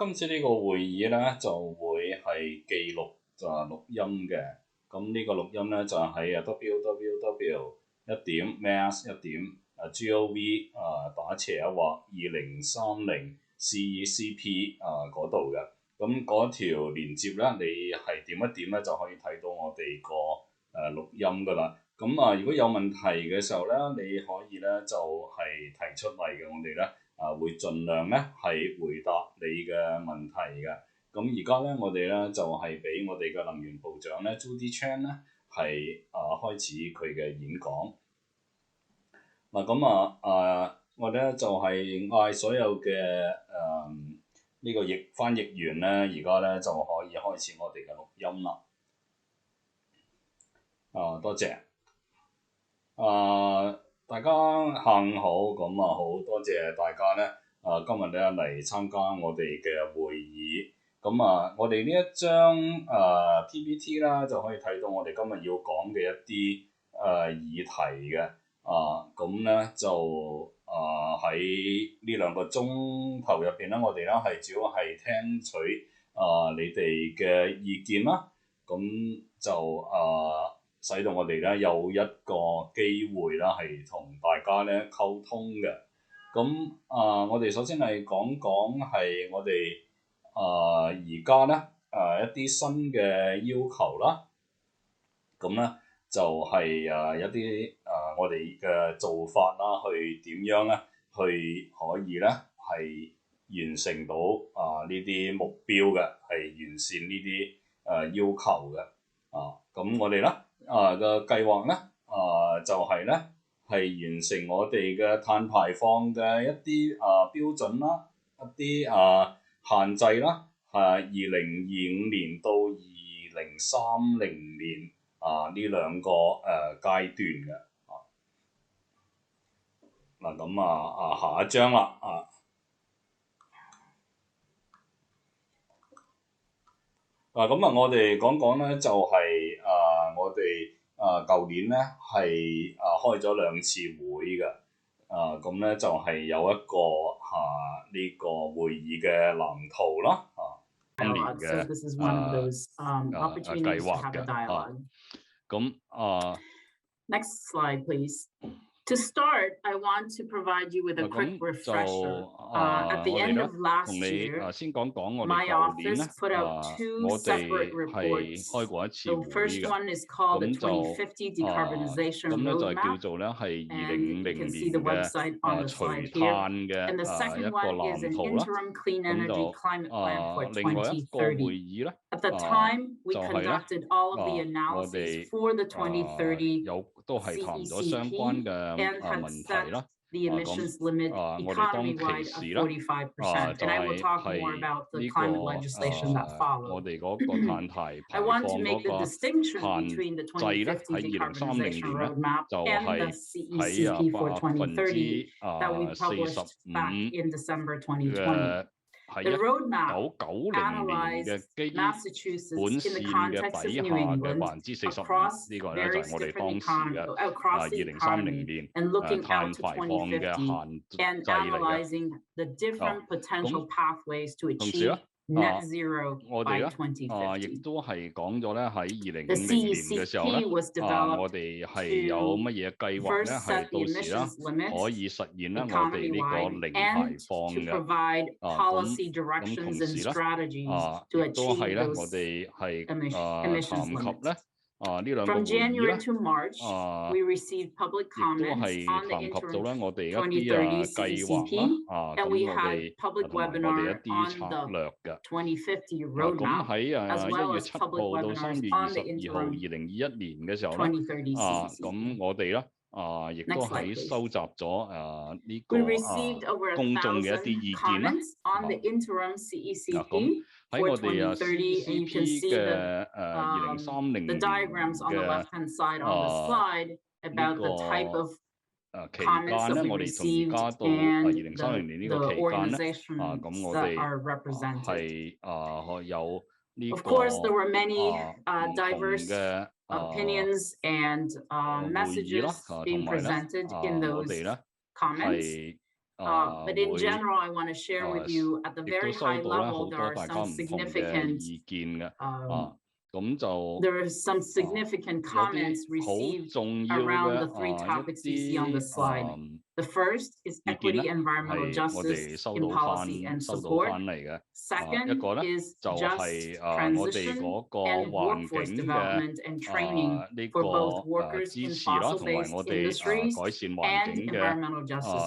今次呢個會議咧就會係記錄錄音嘅，咁呢個錄音咧就喺www.mass1.gov//2030 CECP 嗰度嘅，咁嗰條連結咧你係點一點咧就可以睇到我哋個錄音噶啦。咁如果有問題嘅時候咧，你可以咧就係提出嚟嘅，我哋咧會盡量咧係回答你嘅問題嘅。咁而家咧我哋咧就係俾我哋嘅能源部長咧 Judy Chan 咧係開始佢嘅演講。嗱咁我哋咧就係嗌所有嘅呢個翻譯員咧，而家咧就可以開始我哋嘅錄音啦。多謝。大家下午好，咁好多謝大家咧，今日咧嚟參加我哋嘅會議。咁我哋呢一張PPT 啦，就可以睇到我哋今日要講嘅一啲議題嘅。咁咧就喺呢2個鐘頭入邊咧，我哋咧係主要係聽取你哋嘅意見啦。咁就使到我哋咧有一個機會啦，係同大家咧溝通嘅。咁我哋首先係講係我哋而家咧一啲新嘅要求啦。咁咧就係一啲我哋嘅做法啦，去點樣咧去可以咧係完成到呢啲目標嘅，係完善呢啲要求嘅。咁我哋咧嘅計劃咧就係咧係完成我哋嘅碳排放嘅一啲標準啦，一啲限制啦，2025年到2030年呢2個階段嘅。嗱咁下一張啦咁我哋講咧就係我哋舊年咧係開咗2次會嘅。咁咧就係有一個呢個會議嘅藍圖啦。今年嘅計劃嘅。咁Next slide, please. To start, I want to provide you with a quick refresher. At the end of last year, my office put out 2 separate reports. The first one is called the 2050 Decarbonization Roadmap, and you can see the website on the slide here. And the second one is an interim clean energy climate plan for 2030. At the time, we conducted all of the analyses for the 2030 CECP and had set the emissions limit economy-wide of 45%. And I will talk more about the climate legislation that followed. I want to make the distinction between the 2050 decarbonization roadmap and the CECP for 2030 that we published back in December 2020. The roadmap analyzed Massachusetts in the context of New England across various different across the economy and looking out to 2050 and analyzing the different potential pathways to achieve net zero by 2050. The CECP was developed to first set the emissions limits economy-wide and to provide policy directions and strategies to achieve those emissions limits. From January to March, we received public comments on the interim 2030 CECP, and we had public webinar on the 2050 roadmap, as well as public webinars on the interim 2030 CECP. 亦都係收集咗呢個 We received over 1,000 comments on the interim CECP for 2030, and you can see the diagrams on the left-hand side on the slide about the type of comments that we received and the organizations that are represented. Of course, there were many diverse opinions and messages being presented in those comments. But in general, I want to share with you at the very high level, there are some significant there are some significant comments received around the three topics you see on the slide. The first is equity, environmental justice in policy and support. Second is just transition and workforce development and training for both workers in fossil-based industries and environmental justice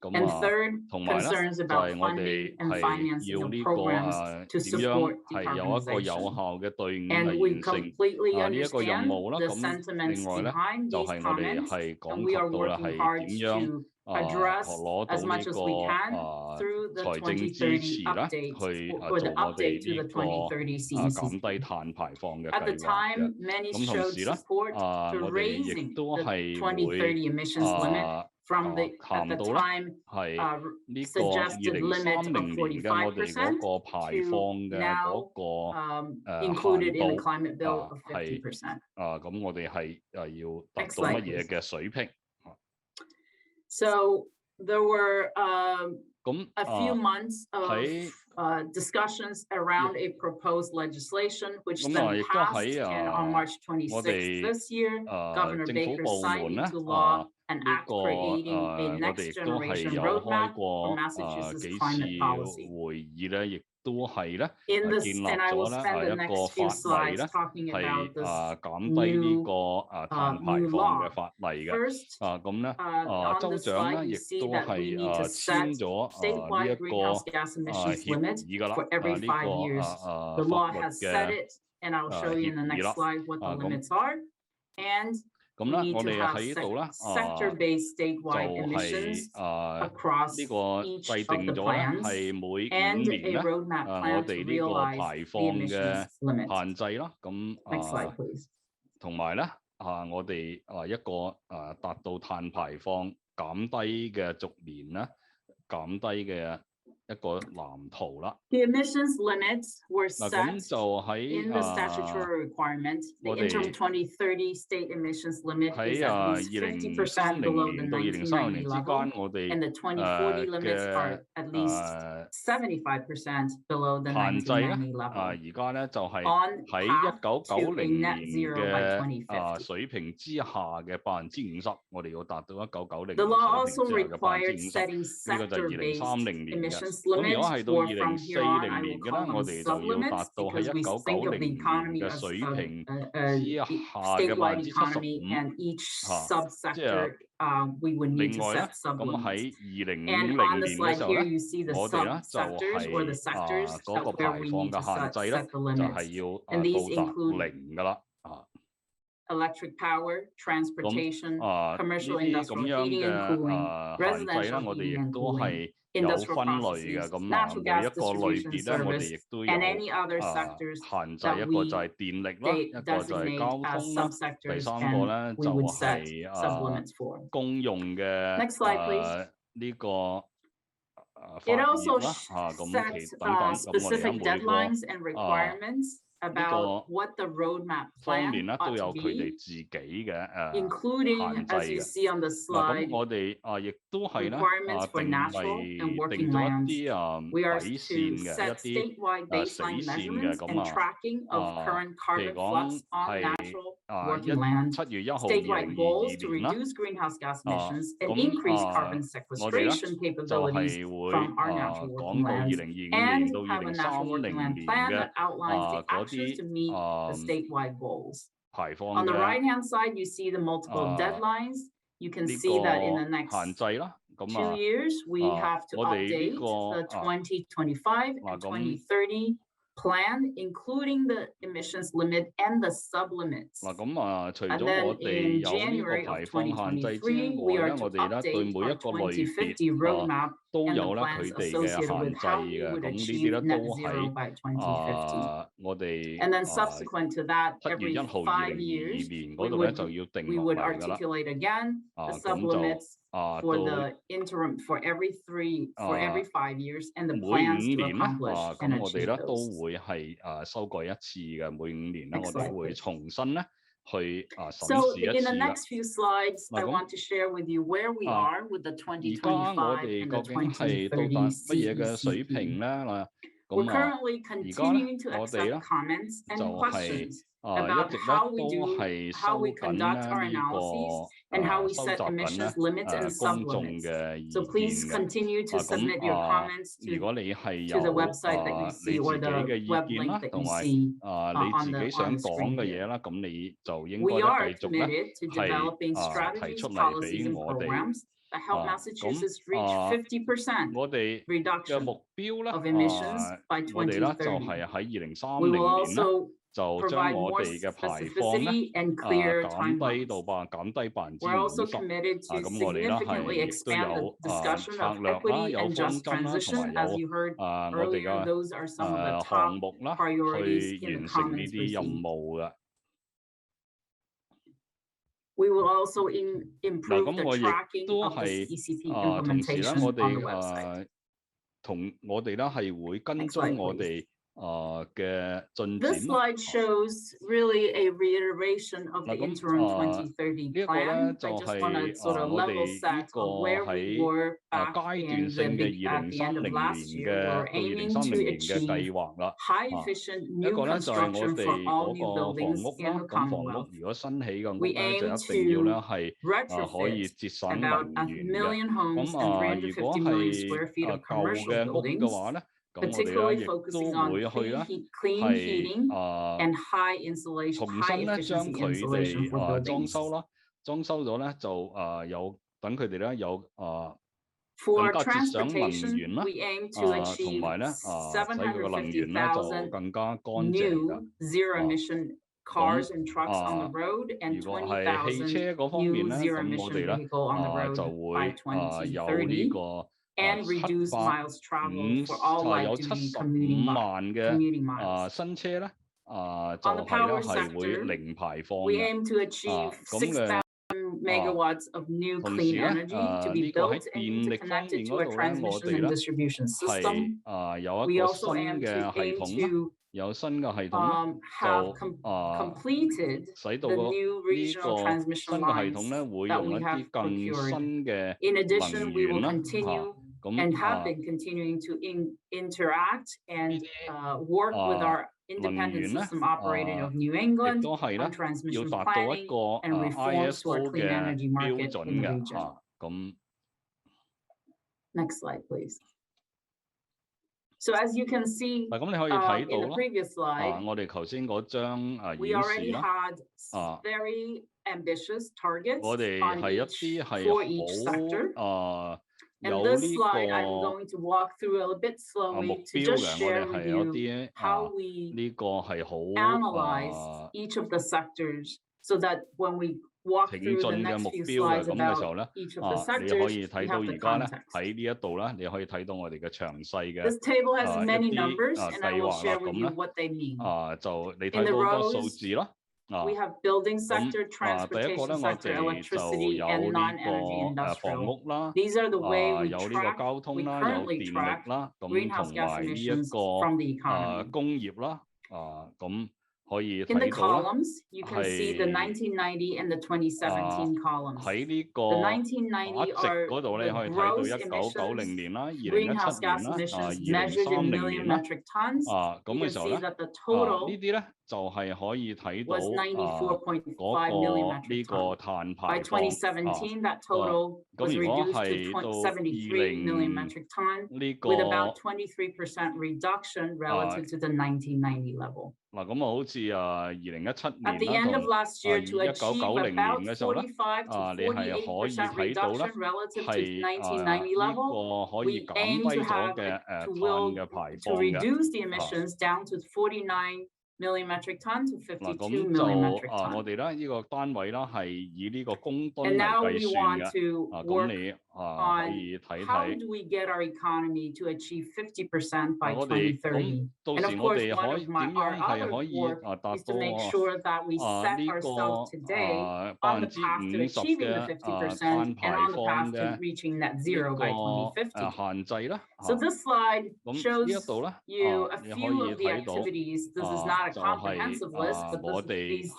communities. And third, concerns about funding and financing of programs to support decarbonization. And we completely understand the sentiments behind these comments, and we are working hard to address as much as we can through the 2030 update or the update to the 2030 CEC. At the time, many showed support to raising the 2030 emissions limit from the, at the time, suggested limit of 45% to now included in the climate bill of 50%. Next slide, please. So there were a few months of discussions around a proposed legislation, which then passed, and on March 26th this year, Governor Baker signed into law an act creating a next generation roadmap for Massachusetts climate policy. In this, and I will spend the next few slides talking about this new law. First, on this slide, you see that we need to set statewide greenhouse gas emissions limits for every 5 years. The law has set it, and I'll show you in the next slide what the limits are. And we need to have sector-based statewide emissions across each of the plans and a roadmap plan to realize the emissions limit. Next slide, please. 同埋咧，我哋一個達到碳排放減低嘅逐年咧，減低嘅一個藍圖啦。The emissions limits were set in the statutory requirement. The interim 2030 state emissions limit is at least 50% below the 1990 level, and the 2040 limits are at least 75% below the 1990 level. 而家咧就係喺1990年嘅水平之下嘅50%，我哋要達到1990年 The law also required setting sector-based emissions limits, or from here on, I will call them sublimits, because we think of the economy as statewide economy, and each subsector we would need to set sublimits. And on the slide here, you see the subsectors or the sectors where we need to set the limits. And these include electric power, transportation, commercial industrial heating and cooling, residential heating and cooling, industrial processes, natural gas distribution service, and any other sectors that we designate as subsectors, and we would set sublimits for. Next slide, please. It also sets specific deadlines and requirements about what the roadmap plan ought to be, including, as you see on the slide, requirements for natural and working lands. We are to set statewide baseline measurements and tracking of current carbon flux on natural working land, statewide goals to reduce greenhouse gas emissions and increase carbon sequestration capabilities from our natural working lands, and have a natural working land plan that outlines the actions to meet the statewide goals. On the right-hand side, you see the multiple deadlines. You can see that in the next 2 years, we have to update the 2025 and 2030 plan, including the emissions limit and the sublimits. And then in January of 2023, we are to update our 2050 roadmap and the plans associated with how we would achieve net zero by 2050. And then subsequent to that, every 5 years, we would articulate again the sublimits for the interim for every 5 years, and the plans to accomplish and achieve those. 都會係修改一次嘅，每5年咧，我哋會重新咧去審 So 視一 in 次 the 啦。 next few slides, I 嗱 want to share with you where we are with the 而家我 2025哋 and the 究竟係到達 2030 乜嘢嘅水 CECP. 平咧？嗱， We're 咁 currently 而家咧 continuing to 我哋 accept 咧 comments 就 and 係 questions 一 about 直咧 how we 都 do, 係 how 收 we 緊 conduct our 咧呢 analyses 個 and how we 收 set 集緊 emissions 咧 limits and 公眾 sublimits. 嘅意 So 見 please 嘅。 continue to 咁 submit your comments 如果你係 to the 有 website that you 你 see 自 or 己 the 嘅意 web 見 link 啦， that 同 you 埋 see 你 on 自 the 己想 screen 講嘅 here. 嘢啦，咁你就應 We 該 are 咧繼續咧 committed to 係 developing 提 strategies, 出嚟 policies, 俾 and 我哋。 programs that help 咁 Massachusetts reach 50% 我哋嘅 reduction 目標咧 of emissions by 我哋咧就 2030. 係喺 We 2030 will 年咧 also 就將 provide 我 more 哋嘅排放咧 specificity and clear 減低到 timelines. 減低 We're also 50%。 committed to 咁我哋咧係 significantly 亦都 expand 有 the discussion 策 of 略啦， equity 有 and 方 just 針啦，同埋 transition. As 有 you heard 我哋 earlier, 嘅 those are some of the 項 top 目啦， priorities 去 in the 完成呢 comments 啲任 received. 務嘅。 We will also 嗱， improve 咁 the 我亦 tracking 都 of the 係 CECP 同時咧， implementation 我 on the 哋 website. 同我哋咧係會跟 Next 蹤 slide, 我 please. 哋嘅進 This 展啦。 slide shows really a reiteration of the 嗱，咁 interim 2030呢一個咧 plan. 就 I just want to 係 sort of 我 level 哋呢 set 個 of where we 喺 were back 階 in 段 the 性嘅 at the end of 2030 last 年 year. 嘅 We're 到 aiming 2030 to 年嘅 achieve 計劃啦。 high efficient 一 new 個咧就係我 construction for 哋 all 嗰 new 個房 buildings 屋 in 啦， the 咁房屋 Commonwealth. 如果新起嘅屋 We 咧就 aim 一定要咧 to 係可以 retrofit 節省 about 能 1 源嘅。 million homes and 如果 350 million 係 square feet of 舊 commercial 嘅屋嘅 buildings, 話咧，咁我哋 particularly 咧亦 focusing 都 on 會去咧 clean 係 heating and high insulation, 重 high 新咧將 efficiency 佢 insulation for 哋裝 buildings. 修啦，裝修咗咧就有等佢哋咧有 For 更加節省能 transportation, 源啦， we aim to 同 achieve 埋咧使佢個能源咧就 750,000 更加乾淨㗎。 new zero emission cars and trucks on the road and 如果係汽 20,000 車嗰方面 new 咧， zero 咁我哋 emission 咧 vehicle on the road 就 by 會有呢 2030 個 and reduce miles traveled for all light 有 duty 75萬嘅 commuting miles. 新車咧就 On the 係 power 咧係會 sector, 零排放 we 嘅。 aim to achieve 咁嘅 megawatts of new 同 clean 時咧 energy to be 呢個喺 built and 電力方 interconnected 面 to 嗰 a 度咧，我 transmission 哋 and 咧 distribution 係 system. 有一 We 個 also 新 aim 嘅 to 系統啦，有新嘅系統咧 have 就 completed 使到 the 個 new 呢 regional 個 transmission 新嘅系 lines 統咧會 that 用 we 一 have 啲更 procured. 新嘅 In 能 addition, we 源 will 啦 continue 咁 and have been continuing to interact and work with our 能 independent 源咧 system operator of New 亦 England 都係 on 咧要 transmission 達到一 planning 個 and reforms to our ISO clean 嘅 energy 標 market 準 in the 嘅 region. 咁 Next slide, please. So as you can see 嗱，咁你可以 in 睇 the 到 previous 啦， slide, 我哋頭先嗰張 we 演示 already 啦， had very ambitious targets 我哋 on 係一 each 啲係 for each sector. 好 And 有 this 呢 slide, I'm 個 going to walk through a bit 目 slowly to 標 just 嘅，我哋 share 係 with 有 you 啲 how we 呢個係好 analyze each of the sectors so that when we walk 挺 through the 進嘅 next 目 few 標嘅 slides 咁嘅時候 about 咧， each of the 你可 sectors, 以 we 睇到 have the 而家咧 context. 喺呢一度咧，你可以睇到我哋嘅詳細嘅 This table has 一 many 啲 numbers, and I 計 will 劃啦， share with 咁 you 咧 what they mean. 就你 In 睇 the 到個 rows, 數字啦， we have building sector, 第一個咧 transportation 我 sector, 哋就 electricity, 有 and 呢 non-energy 個房 industrial. 屋啦， These are the way we 有呢個 track, 交通 we 啦，有 currently 電 track 力啦，咁 greenhouse 同 gas 埋呢一 emissions 個 from the economy. 工業啦，咁可以 In the 睇到啦， columns, you can see the 1990 and the 2017 columns. 喺呢 The 個 1990值 are 嗰度咧， the 可以睇到 gross 1990 emissions, 年啦、 greenhouse 2017 gas 年啦、 emissions measured in 2030 million 年啦， metric tons. 咁 You 嘅 can 時候 see 咧， that the 呢 total 啲咧就係可以睇到 was 94.5 嗰 million 個 metric 呢個 tons. 碳 By 排放 2017, that total 咁 was 如果 reduced 係 to 到 73 million metric tons, 呢個 with about 23% reduction relative to the 1990 level. 嗱，咁好似2017 At the 年 end 啦 of last year, to 同 achieve 1990 about 年嘅時候咧， 45 to 你係可以 48% 睇到咧 reduction relative to 係 1990 呢 level, 個可以 we 減 aim 低 to 咗 have 嘅 to 碳 will 嘅排 to 放嘅。 reduce the emissions down to 49 million metric ton to 嗱， 52 咁 million 就 metric 我 ton. 哋咧呢個單位啦係以呢個公噸 嚟 And now 計 we 算 want 嘅。 to 咁 work 你 on how do we get our economy to achieve 50% by 2030. And of course, one of our other work is to make sure that we set ourselves today on the path to achieving the 50% and on the path to reaching net zero by 2050. So this slide shows you a few of the activities. This is not a comprehensive list, but these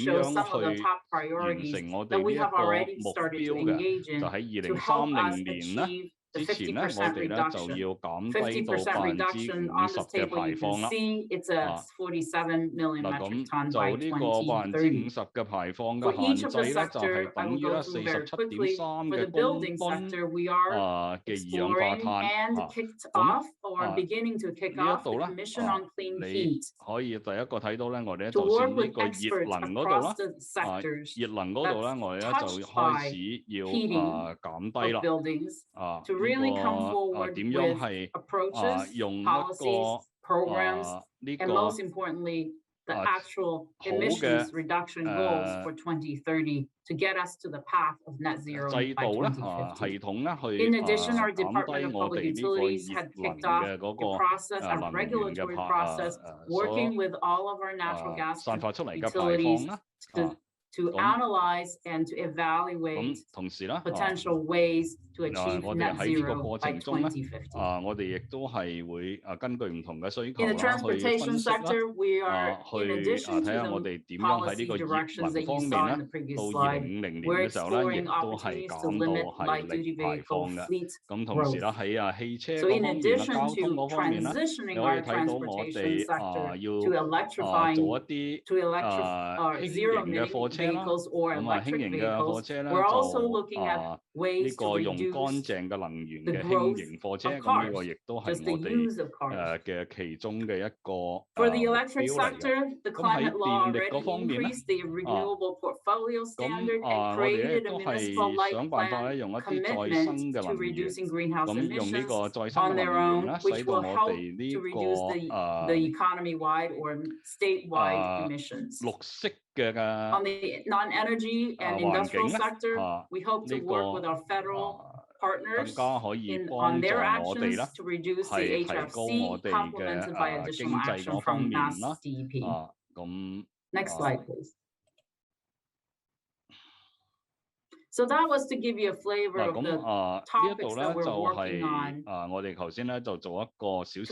show some of the top priorities that we have already started to engage in to help us achieve the 50% reduction. 50% reduction on this table, you can see it's a 47 million metric ton by 2030. For each of the sector, I will go through very quickly. For the building sector, we are exploring and kicked off or beginning to kick off the Commission on Clean Heat to work with experts across the sectors that's touched by heating of buildings to really come forward with approaches, policies, programs, and most importantly, the actual emissions reduction goals for 2030 to get us to the path of net zero by 2050. In addition, our Department of Public Utilities had kicked off a process, a regulatory process, working with all of our natural gas utilities to analyze and to evaluate potential ways to achieve net zero by 2050. In the transportation sector, we are, in addition to the policy directions that you saw in the previous slide, we're exploring opportunities to limit light-duty vehicle fleet growth. So in addition to transitioning our transportation sector to electrifying zero-emitting vehicles or electric vehicles, we're also looking at ways to reduce the growth of cars, just the use of cars. For the electric sector, the climate law already increased the renewable portfolio standard and created a municipal light plan commitment to reducing greenhouse emissions on their own, which will help to reduce the economy-wide or statewide emissions. On the non-energy and industrial sector, we hope to work with our federal partners on their actions to reduce the HFC, complemented by additional action from Mass DEP. Next slide, please. So that was to give you a flavor of the topics that we're working on to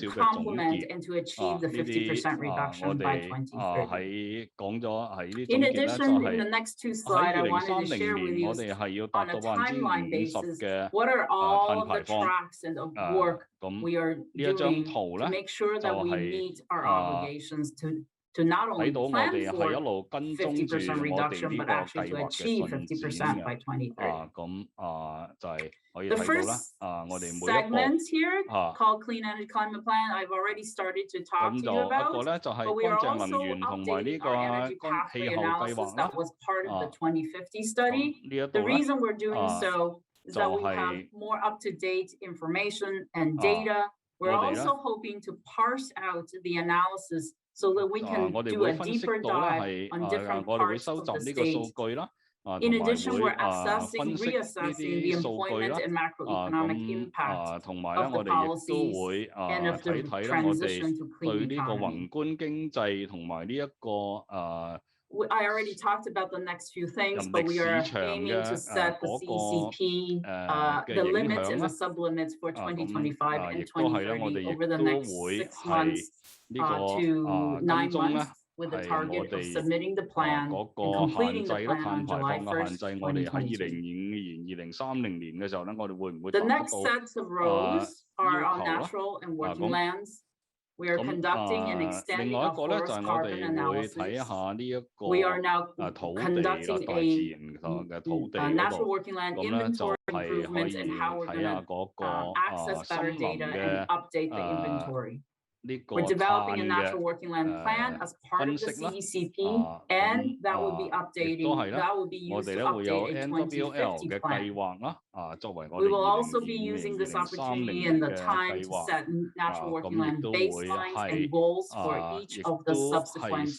complement and to achieve the 50% reduction by 2030. In addition, in the next two slides, I wanted to share with you on a timeline basis, what are all of the tracks and of work we are doing to make sure that we meet our obligations to not only plan for 50% reduction, but actually to achieve 50% by 2030. The first segment here, called Clean Energy Climate Plan, I've already started to talk to you about, but we are also updating our energy pathway analysis that was part of the 2050 study. The reason we're doing so is that we have more up-to-date information and data. We're also hoping to parse out the analysis so that we can do a deeper dive on different parts of the state. In addition, we're reassessing the employment and macroeconomic impact of the policies and of the transition to clean economy. I already talked about the next few things, but we are aiming to set the CECP, the limits and the sublimits for 2025 and 2030 over the next 6 months to 9 months, with the target of submitting the plan and completing the plan on July 1st, 2022. The next sets of rows are on natural and working lands. We are conducting and extending a forest carbon analysis. We are now conducting a natural working land inventory improvements and how we're going to access better data and update the inventory. We're developing a natural working land plan as part of the CECP, and that will be used to update a 2050 plan. We will also be using this opportunity and the time to set natural working land baselines and goals for each of the subsequent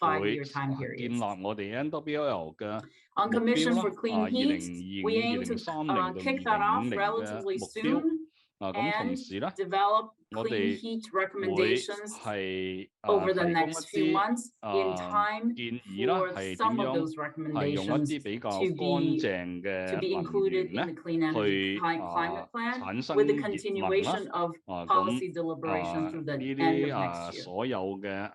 5-year time 建 periods. 立我哋 NWL 嘅 On 目 commission 標 for 啦， clean heat, 2025、 we aim to 2030到 kick that off 2050嘅 relatively 目標。 soon 咁同 and 時咧， develop 我 clean 哋 heat 會 recommendations 係 over the 提供 next 一 few 啲 months in time 建議啦， for 係點 some of 樣 those 係用一 recommendations 啲比較 to 乾 be 淨嘅 to be 能 included 源 in the 咧， clean energy 去 climate plan 產生 with the 熱能啦。 continuation of 咁 policy deliberation through the 呢 end 啲 of next year. 所有嘅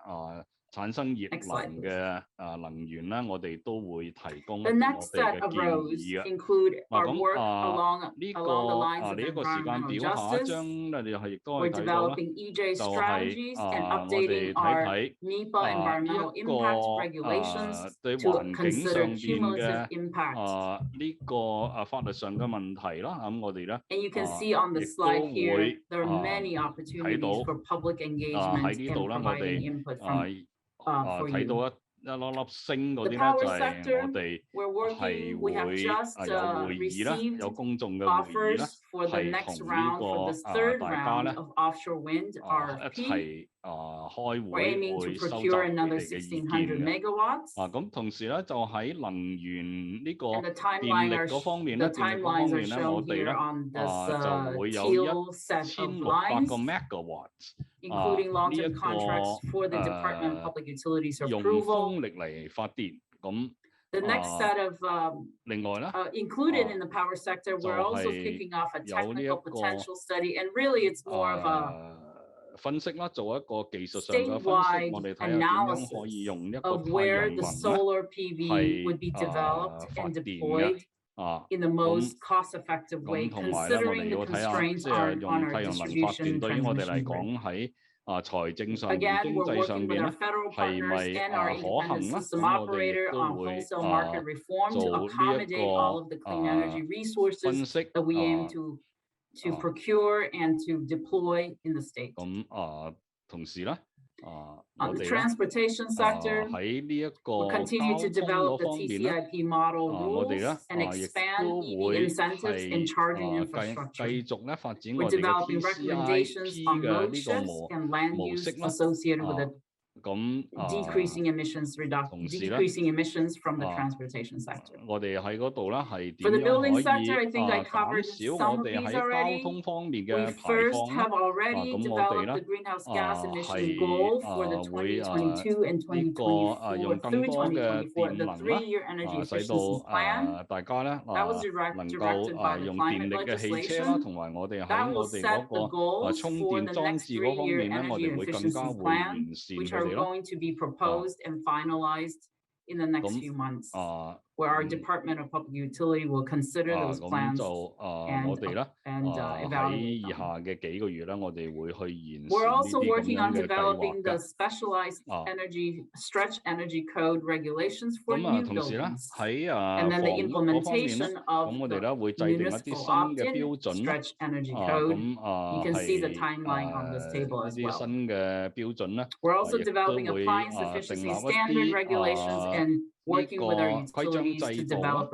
產生熱 Next slide, 能嘅能源咧，我哋都會提供一 The 啲我 next 哋 set 嘅 of 建 rows 議嘅。 include 嗱 our 咁 work along 呢 the lines 個 of 呢一個時間 environmental 表下一 justice. 張你哋係亦都可 We're 以睇到啦， developing EJ 就係 strategies and 我 updating 哋睇 our 睇 NEPA 呢 environmental 一 impact 個 regulations 對 to 環境 consider 上邊 cumulative 嘅 impact. 呢個法律上嘅問題啦。咁我哋咧 And you can see on the 亦 slide 都 here, 會 there are many 睇 opportunities 到 for public 喺 engagement 呢 and 度咧，我 providing 哋 input from for 睇 you. 到一粒粒星嗰 The 啲咧， power 就係 sector, 我哋 we're 係 working, we have 會 just 有會議啦， received 有公眾嘅會議啦， offers for the 係 next 同呢 round, for the 個 third 大家 round 咧 of offshore wind 一 RFP. 齊開 We're 會 aiming to 會收集 procure 你 another 哋嘅意見 1,600 嘅。 megawatts. 咁同時咧，就喺能源呢個 And the 電 timeline 力 are 嗰方面 the 咧，電力嗰方 timelines are 面咧，我 shown 哋 here 咧 on this 就會有 teal set of 1600 個 lines, megawatts including 呢一 long-term contracts 個 for the Department of Public Utilities 用 approval. 風力嚟發電。咁 The next set of 另外咧 included in the power sector, we're also 就係 kicking off a 有呢一 technical 個 potential study, and really it's more of a 分析啦，做一個技術上嘅分析， statewide 我哋睇下點樣可以 analysis 用一個 of 太 where 陽 the 能咧 solar PV would be 係 developed 發 and 電嘅。 deployed in the 咁 most cost-effective way, 咁同埋咧，我哋 considering 要 the 睇下， constraints 即係 on 用 our 太陽能發 distribution 電 and 對於我哋 transmission 嚟 grid. 講喺財政上邊、 Again, 經 we're 濟上 working 邊 with 咧 our federal 係 partners 咪 and our 可 independent 行啦？ system 咁我哋 operator 亦都 on 會 wholesale market reform to 做呢一 accommodate all of the 個 clean energy 分 resources 析 that we aim to procure and to deploy in the state. 咁同時咧我 On the 哋咧 transportation sector, 喺呢一個 we'll continue 交 to 通 develop 嗰 the 方面咧 TCIP model 我哋 rules 咧 and 亦 expand 都 EV 會 incentives and 係 charging 繼 infrastructure. 續咧發展 We're 我哋嘅 developing recommendations TCIP on 嘅 road 呢個 shifts and land 模 use 式啦。 associated with the 咁 decreasing emissions 同時咧 decreasing emissions from the transportation sector. 我哋喺嗰度咧係 For 點 the 樣 building 可以 sector, I think I 減 covered 少 some 我 of 哋 these 喺交 already. 通方面 We 嘅排 first 放咧 have already 咁我哋 developed 咧 the greenhouse gas emissions 係 goal for the 會 2022and 呢個 2024 用更 through 多嘅 2024, 電 the 能啦 3-year energy 使 efficiency 到 plan. 大家咧 That was 能 directed 夠 by the 用 climate 電力嘅汽車啦， legislation. 同埋我哋 That 喺 will 我哋 set the 嗰個 goals 充 for 電 the 裝 next 置嗰方 3-year 面咧，我 energy 哋會更 efficiency 加會 plan, 完善 which 佢 are 哋咯。 going to be proposed and finalized in the next 咁 few months, where our Department of Public Utility will consider those 咁 plans 就 and 我哋咧 喺 evaluate 以 them. 下嘅幾個月咧，我哋會去完 We're 善呢 also 啲咁 working 樣 on 嘅計劃 developing the 嘅。 specialized energy stretch energy code regulations for 咁 new 同時咧 buildings, 喺 and then 房 the 屋嗰方面咧， implementation of 咁我哋咧 the 會制定一啲 municipal 新嘅 opt-in 標準啦。 stretch energy code. 咁 You can see the 係 timeline on this table 呢 as 啲 well. 新嘅標準咧， We're also 亦都 developing 會 appliance 訂 efficiency 立 standard 一 regulations 啲 and 呢 working 個 with our 規章 utilities 制 to 度啦。 develop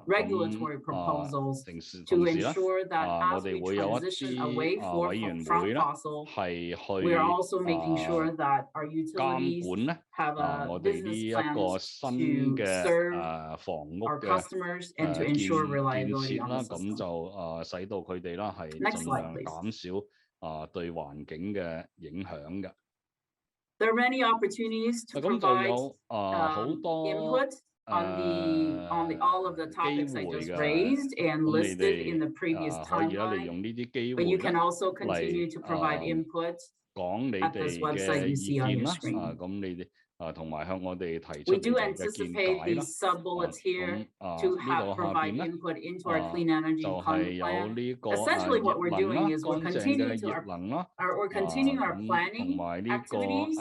regulatory 咁 proposals 同 to 時咧 ensure that 我 as 哋 we 會有一 transition 啲 away 委員 from 會咧 fossil, 係 we are 去 also making sure that our 監 utilities 管咧 have a 我哋呢 business 一 plan 個新 to 嘅 serve 房屋 our 嘅 customers and to 建 ensure 建 reliability 設 on 啦， the 咁 system. 就使到佢哋啦係 Next 盡 slide, 量 please. 減少對環境嘅影響嘅。 There are many opportunities to 咁就 provide 有好多 input on all of the 機 topics I 會 just 嘅。 raised and 咁你 listed in the 哋 previous 可以咧利 timeline. 用呢啲機 But 會 you 咧 can also continue 嚟 to provide input 講你 at this 哋 website 嘅 you 意 see on 見 your 啦。 screen. 咁你哋同埋向我哋提出 We 你 do 哋嘅見 anticipate 解啦。 these sub-bullets here 咁 to 呢度下 provide 邊咧 input into our clean energy 就係 climate 有 plan. 呢個 Essentially, what 熱 we're 能 doing 啦， is we're 乾淨 continuing 嘅 to 熱能啦。 we're continuing our 咁同 planning 埋呢個 activities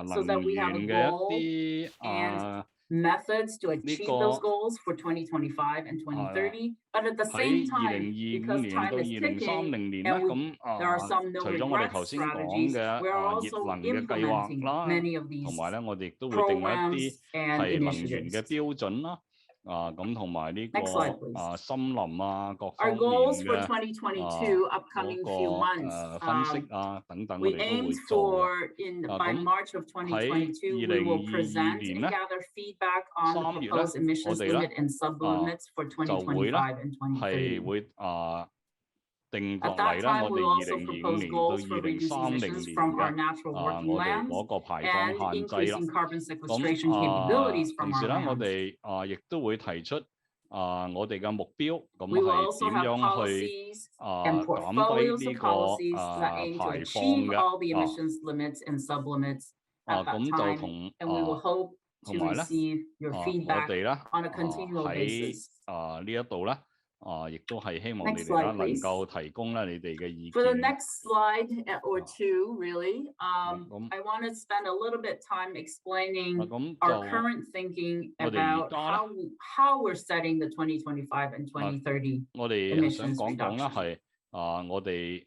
so 能 that we have 源 a 嘅 goal 一啲 and methods to 呢 achieve 個 those goals for 2025 and 2030. But at the 喺 same 2025 time, 年 because 到 time is 2030 ticking 年咧， and 咁 there are some no 除咗我哋 regrets 頭先講 strategies, 嘅 we're 熱 also 能嘅計劃 implementing 啦， many of these 同埋咧我哋亦都會定一啲 programs and 係能源嘅 initiatives. 標準啦。咁同埋呢個 Next slide, please. 森林啊各 Our 方面 goals for 嘅 2022, upcoming few 嗰 months. 個分析等等，我 We 哋都 aim 會做嘅。 for by March of 2022, we will present and gather feedback on the 3月 proposed emissions 我哋 limit and sublimits for 2025 and 係 2030. 會定落 At that 嚟啦， time, 我 we 哋 will also 2025 propose 年到 goals for 2030 reducing emissions 年 from our 嘅 natural working 我哋 lands 嗰個排 and 放限制啦。 increasing carbon 咁 sequestration capabilities 同 from 時 our 咧，我 lands. 哋亦都會提出我哋嘅目標，咁 We will 係 also 點 have 樣去 policies and 減 portfolios 低 of 呢個 policies that aim to 排放 achieve 嘅 all the emissions limits and sublimits at that 咁就 time, 同 and we will hope 同 to 埋咧 receive your 我 feedback 哋咧 on a continual 喺 basis. 呢一度咧亦都係希望你 Next 哋咧 slide, 能 please. 夠提供咧你哋嘅意 For the 見。 next slide or two, really,咁 I want to spend a little bit time explaining 咁 our 就 current thinking 我哋而 about 家咧 how we're setting the 2025 and 2030我哋想 emissions 講講咧 reduction. 係我哋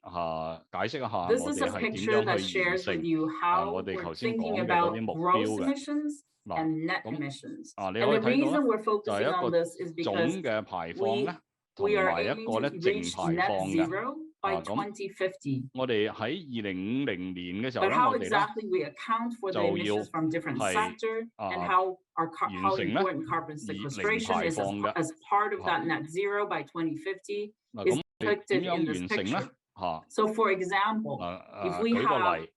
解釋一下 This 我 is 哋 a 係點 picture 樣 that 去完 shares 成 with you how 我哋 we're 頭先 thinking 講嘅嗰啲 about 目標 gross 嘅。 emissions 嗱 and net 咁 emissions. 你 And 可以 the 睇到 reason 咧 we're 就係 focusing 一 on 個 this is because 總嘅排放咧，同 we are 埋一 aiming 個咧 to 淨 reach 排 net 放嘅。 zero by 咁 2050. 我哋喺2050年嘅時候 But 咧， how 我哋咧 exactly we account for the 就要 emissions from different 係 sectors and how 完成咧 important carbon 零 sequestration 排 is 放嘅。 as part of that net zero by 2050嗱 is 咁點 depicted 樣 in this 完成咧 picture. So for example, if we 舉個 have 例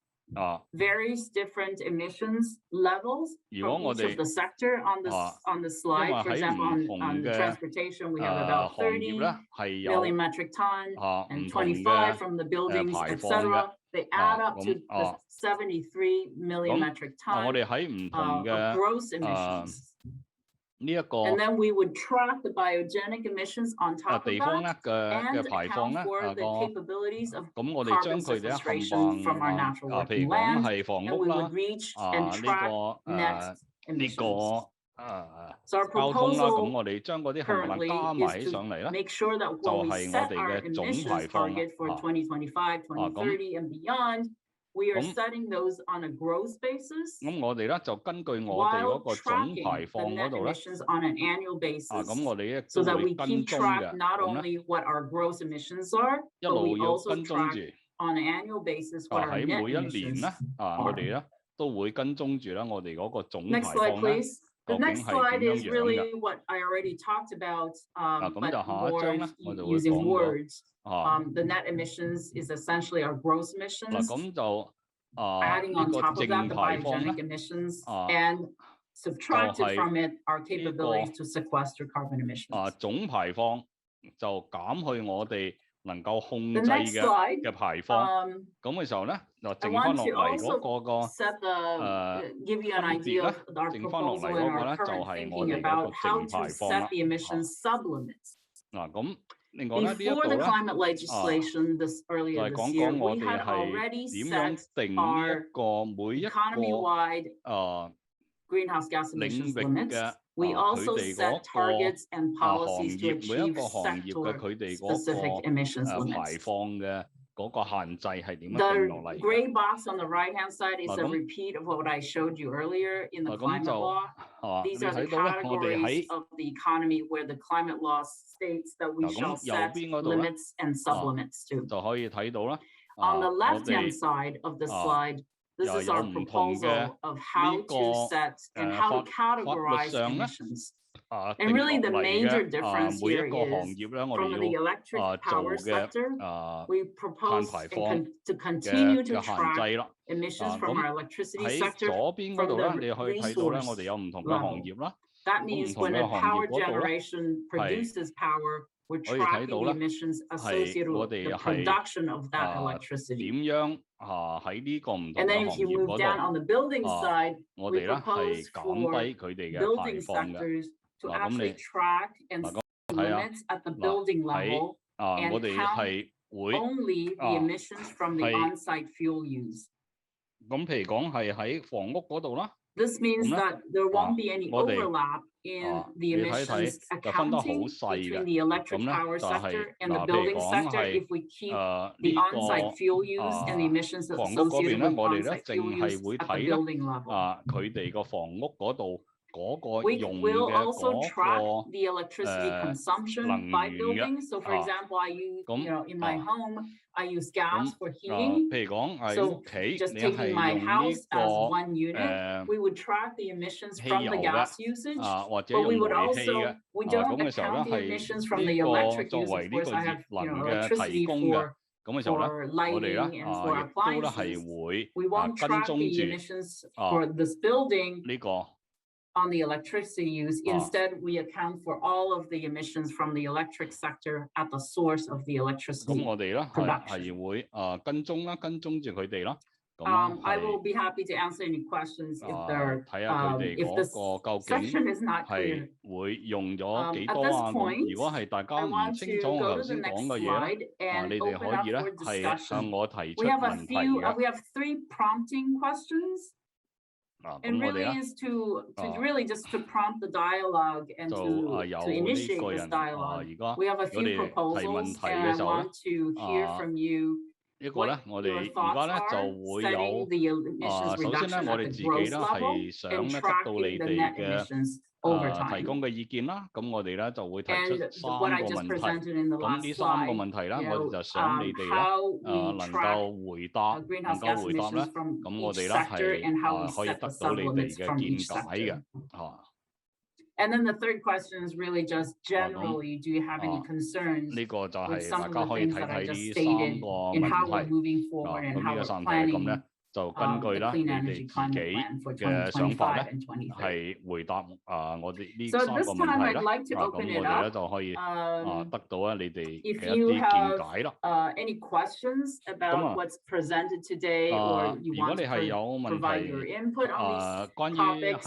various different emissions levels 如果 from 我 each of 哋 the sector on the 因 slide, 為 for 喺 example, 唔同 on the 嘅 transportation, we have about 行業 30 咧係有 million metric ton 唔 and 同 25 嘅 from the buildings, 排放嘅。 etc. They add up to 咁 the 73 million 咁 metric 我 ton 哋喺唔同 of 嘅 gross emissions. 呢一個 And then we would track the biogenic emissions on top of 地方咧 that 嘅 and 排放 account 咧 for the 個 capabilities of 咁我哋 carbon 將佢哋咧冚 sequestration from our 唪 natural 唥譬 working 如講 land, 係房 and 屋 we 啦 would reach and 呢 track 個 net 呢 emissions. 個 So our 交通啦，咁 proposal 我哋將嗰啲冚唪唥 currently 加埋 is 起 to 上嚟咧， make sure that 就 when we 係我 set 哋 our 嘅總排 emissions 放啦 target for 2025, 2030, and beyond, we are 咁 setting those on a gross basis 咁我哋咧就根據我哋 while 嗰個總 tracking 排 the 放嗰 net 度咧 emissions on an annual basis 咁我哋亦 so 都 that 會 we 跟 keep 蹤 track 嘅， not 咁咧 only what our gross emissions are, 一 but 路 we 要 also 跟蹤 track 住 on an annual basis what our 喺 net 每一年 emissions 咧我 are. 哋咧都會跟蹤住咧我哋嗰個總 Next 排 slide, 放咧 please. The 究竟 next 係 slide 點樣 is 樣嘅。 really what I already talked about, 咁 but 就下一 more 張咧我就會 using 講到 words. The net emissions is essentially our gross 嗱 emissions, 咁就 adding 呢 on 個 top of that 淨 the 排放咧 biogenic emissions, 啊 and subtracted 係 from it our 呢 capabilities 個 to sequester carbon emissions. 總排放就減去我哋能夠控 The 制 next slide, 嘅排放， 咁嘅時候咧剩翻 I want 落 to 嚟 also 嗰個 set the give you an 分別 idea 咧 of our 剩翻落嚟 proposal and 嗰個 our 咧就 current 係我 thinking 哋嗰個 about how 淨排 to 放 set 啦。 the emissions sublimits. 咁另外咧呢一 Before 度 the 咧 climate legislation就 earlier 係 this 講 year, 講我 we 哋 had 係 already 點樣 set 定呢 our 一個每一個 economy-wide greenhouse gas 領 emissions 域 limits. 嘅 We 佢 also 哋 set 嗰個 targets and 行 policies to 業每一 achieve 個行業嘅佢哋嗰 sector-specific 個 emissions 排 limits. 放嘅嗰個限制係點樣定落 The 嚟嘅？ gray box on the right-hand side is 嗱 a 咁 repeat of what I showed you earlier in the 嗱咁 climate 就 law. 你 These are the 睇到咧，我哋 categories 喺 of the economy where the climate law states that we 嗱 shall 咁右 set 邊嗰度咧 limits and sublimits to. 就可以睇到啦。 On the 我 left-hand 哋 side of the slide, this 又 is 有 our 唔同嘅 proposal of how 呢個 to set and how to 法律 categorize 上咧 emissions. 定 And 落 really, the 嚟 major 嘅 difference 每 here 一個行 is 業咧，我 from 哋 the 要 electric 做 power 嘅 sector, we 碳 propose 排 and 放 to continue 嘅 to 嘅限 track 制啦。 emissions from 咁 our electricity 喺 sector 左邊嗰 from 度咧， the 你可以睇到咧，我 resource 哋有唔同嘅行 level. 業啦。 That 咁唔 means 同 when 嘅 a 行 power 業嗰度咧， generation produces power, we're 可以睇 tracking 到 the 咧， emissions 係 associated 我 with 哋 the 係 production of that 點 electricity. 樣喺呢個唔同 And 嘅 then 行 if you 業 move 嗰 down 度， on the building side, 我 we 哋咧 propose 係減 for 低佢哋嘅排 building 放嘅。 sectors to 咁 actually 你 track and 嗱 set 咁睇下 limits at the 嗱 building 喺 level 我 and 哋 count 係會 only the emissions from the 係 on-site fuel use. 咁譬如講係喺房屋嗰度啦。 This means 咁咧 that there won't be any 我哋 overlap in the 你睇 emissions 睇就分得好 accounting 細 between 嘅。 the electric 咁咧 power 就 sector 係 and the 譬如 building 講 sector 係 if we keep 呢 the 個 on-site fuel use and the emissions 房屋嗰邊 associated 咧， with 我哋咧 on-site 淨 fuel 係 use 會 at the 睇咧 building level. 佢哋個房屋嗰度 we will also track the electricity consumption by building. So, for example, I use, in my home, I use gas for heating. So, just taking my house as one unit, we would track the emissions from the gas usage, but we would also, we don't account the emissions from the electric use. Of course, I have, electricity for lighting and for appliances. We won't track the emissions for this building on the electricity use. Instead, we account for all of the emissions from the electric sector at the source of the electricity production. I will be happy to answer any questions if there, if this section is not clear. At this point, I want to go to the next slide and open up for discussion. We have 3 prompting questions. And really is to really just to prompt the dialogue and to initiate this dialogue. We have a few proposals, and I want to hear from you what your thoughts are, setting the emissions reduction at the gross level and tracking the net emissions over time. And what I just presented in the last slide, how we track greenhouse gas emissions from each sector and how we set the sub-limits from each sector. And then the third question is really just generally, do you have any concerns with some of the things that I just stated in how we're moving forward and how we're planning the Clean Energy Climate Plan for 2025 and 2030. So at this time, I'd like to open it up. If you have any questions about what's presented today, or you want to provide your input on these topics,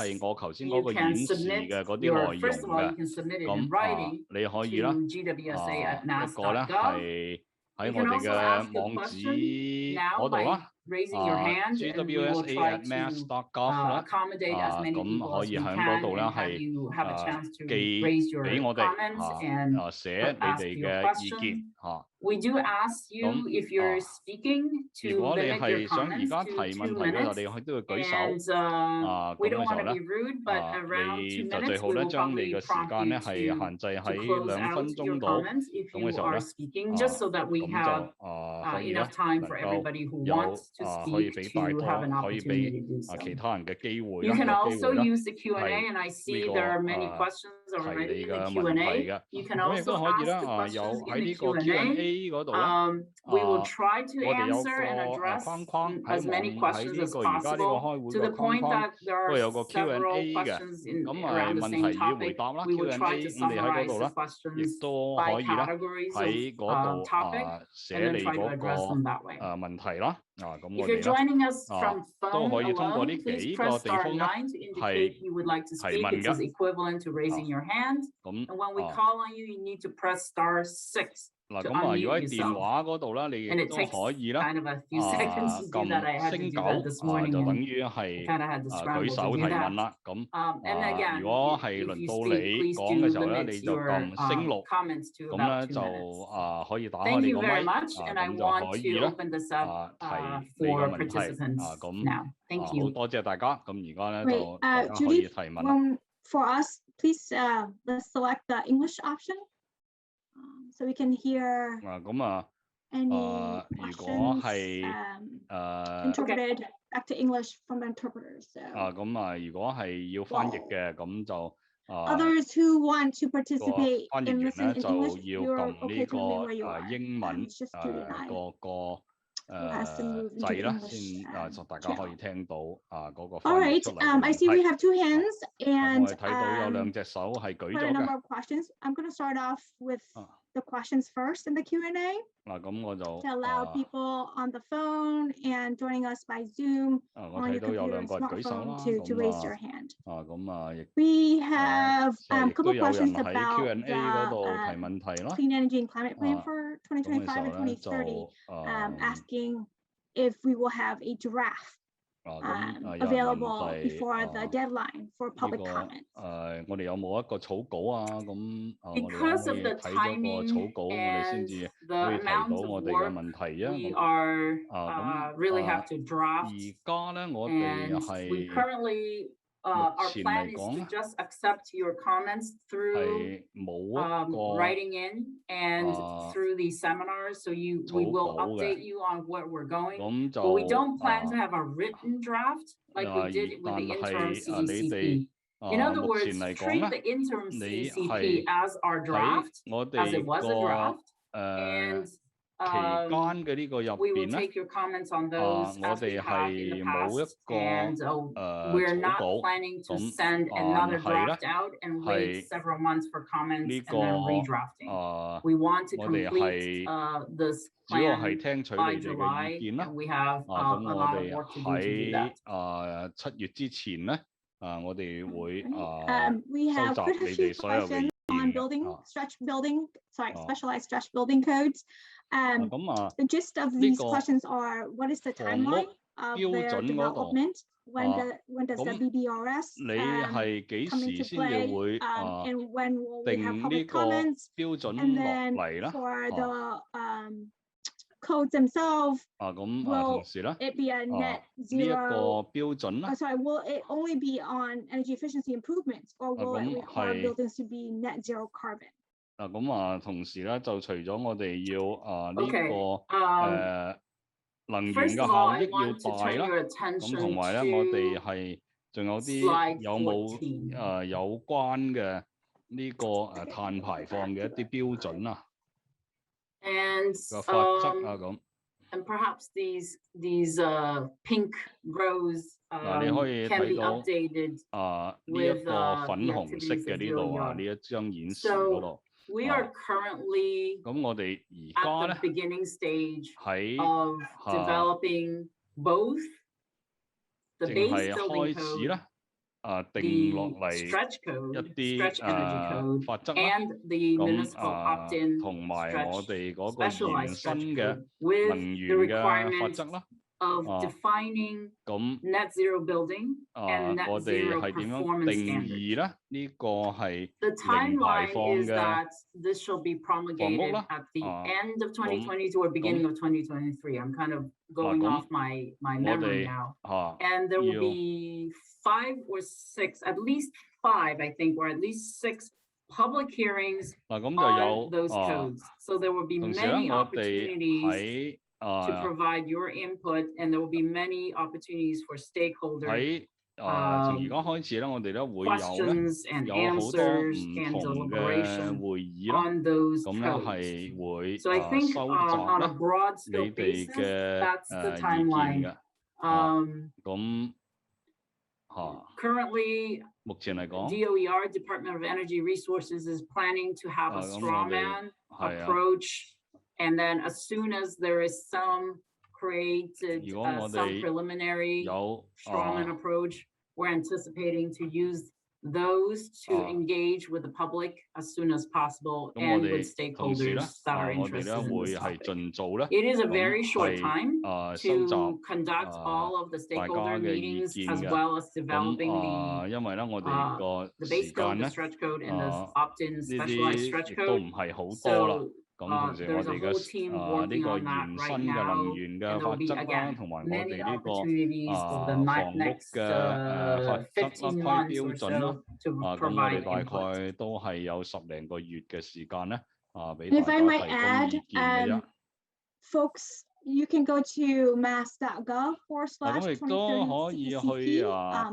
you can submit your, first of all, you can submit it in writing to gwsa@mass.gov. You can also ask a question now by raising your hand, and we will try to accommodate as many people as we can and have you have a chance to raise your comments and ask your question. We do ask you, if you're speaking, to limit your comments to 2 minutes. And we don't want to be rude, but around 2 minutes, we will probably prompt you to close out your comments if you are speaking, just so that we have enough time for everybody who wants to speak to have an opportunity to do so. You can also use the Q&A, and I see there are many questions already in the Q&A. You can also ask the questions in the Q&A. We will try to answer and address as many questions as possible, to the point that there are several questions around the same topic. We will try to summarize the questions by categories of topic and then try to address them that way. If you're joining us from phone alone, please press *9 to indicate you would like to speak. It is equivalent to raising your hand. And when we call on you, you need to press *6 to unmute yourself. And it takes kind of a few seconds to do that. I had to do that this morning, and I kind of had to scramble to do that. And again, if you speak, please do limit your comments to about 2 minutes. Thank you very much, and I want to open this up for participants now. Thank you. Wait, Judy, for us, please let's select the English option. So we can hear any questions interpreted back to English from the interpreters. So, others who want to participate and listen in English, you're okay to remain where you are. It's just Judy and I who has to move into English. All right, I see we have 2 hands and quite a number of questions. I'm going to start off with the questions first in the Q&A to allow people on the phone and joining us by Zoom on your computer and smartphone to raise your hand. We have a couple of questions about the Clean Energy and Climate Plan for 2025 and 2030, asking if we will have a draft available before the deadline for public comments. Because of the timing and the amount of work we are really have to draft, and we currently our plan is to just accept your comments through writing in and through these seminars. So we will update you on what we're going. But we don't plan to have a written draft like we did with the interim CCP. In other words, treat the interim CCP as our draft, as it was a draft, and we will take your comments on those as we have in the past. And we're not planning to send another draft out and wait several months for comments and then redrafting. We want to complete this plan by July, and we have a lot of work to do that. 7月之前咧，我哋會收集你哋所有嘅意見。Specialized stretch building codes. The gist of these questions are: what is the timeline of their development? When does the BBRS come into play? And when will we have public comments? And then for the codes themselves, will it be a net zero? Sorry, will it only be on energy efficiency improvements, or will it require buildings to be net zero carbon? 同時咧，就除咗我哋要呢個能源嘅效益要大啦，咁同埋咧，我哋係仲有啲有冇有關嘅呢個碳排放嘅一啲標準啊？ And 法則啊咁。And perhaps these pink rows can be updated 呢一個粉紅色嘅呢度啊，呢一張演示嗰度。We are currently at the beginning stage of developing both the base building code, the stretch code, stretch energy code, and the municipal opt-in stretch specialized stretch code with the requirement of defining net zero building and net zero performance standards. The timeline is that this shall be promulgated at the end of 2022 or beginning of 2023. I'm kind of going off my memory now. And there will be 5 or 6, at least 5, I think, or at least 6 public hearings on those codes. So there will be many opportunities to provide your input, and there will be many opportunities for stakeholders. Questions and answers and deliberation on those codes. So I think on a broad scope basis, that's the timeline. Currently, DOER, Department of Energy Resources, is planning to have a strawman approach. And then as soon as there is some created, some preliminary strawman approach, we're anticipating to use those to engage with the public as soon as possible and with stakeholders that are interested in this topic. It is a very short time to conduct all of the stakeholder meetings as well as developing the base code, the stretch code, and the opt-in specialized stretch code. So there's a whole team working on that right now, and there will be, again, many opportunities for the next 15 months or so to provide input. If I might add, folks, you can go to mass.gov/2030 CCP.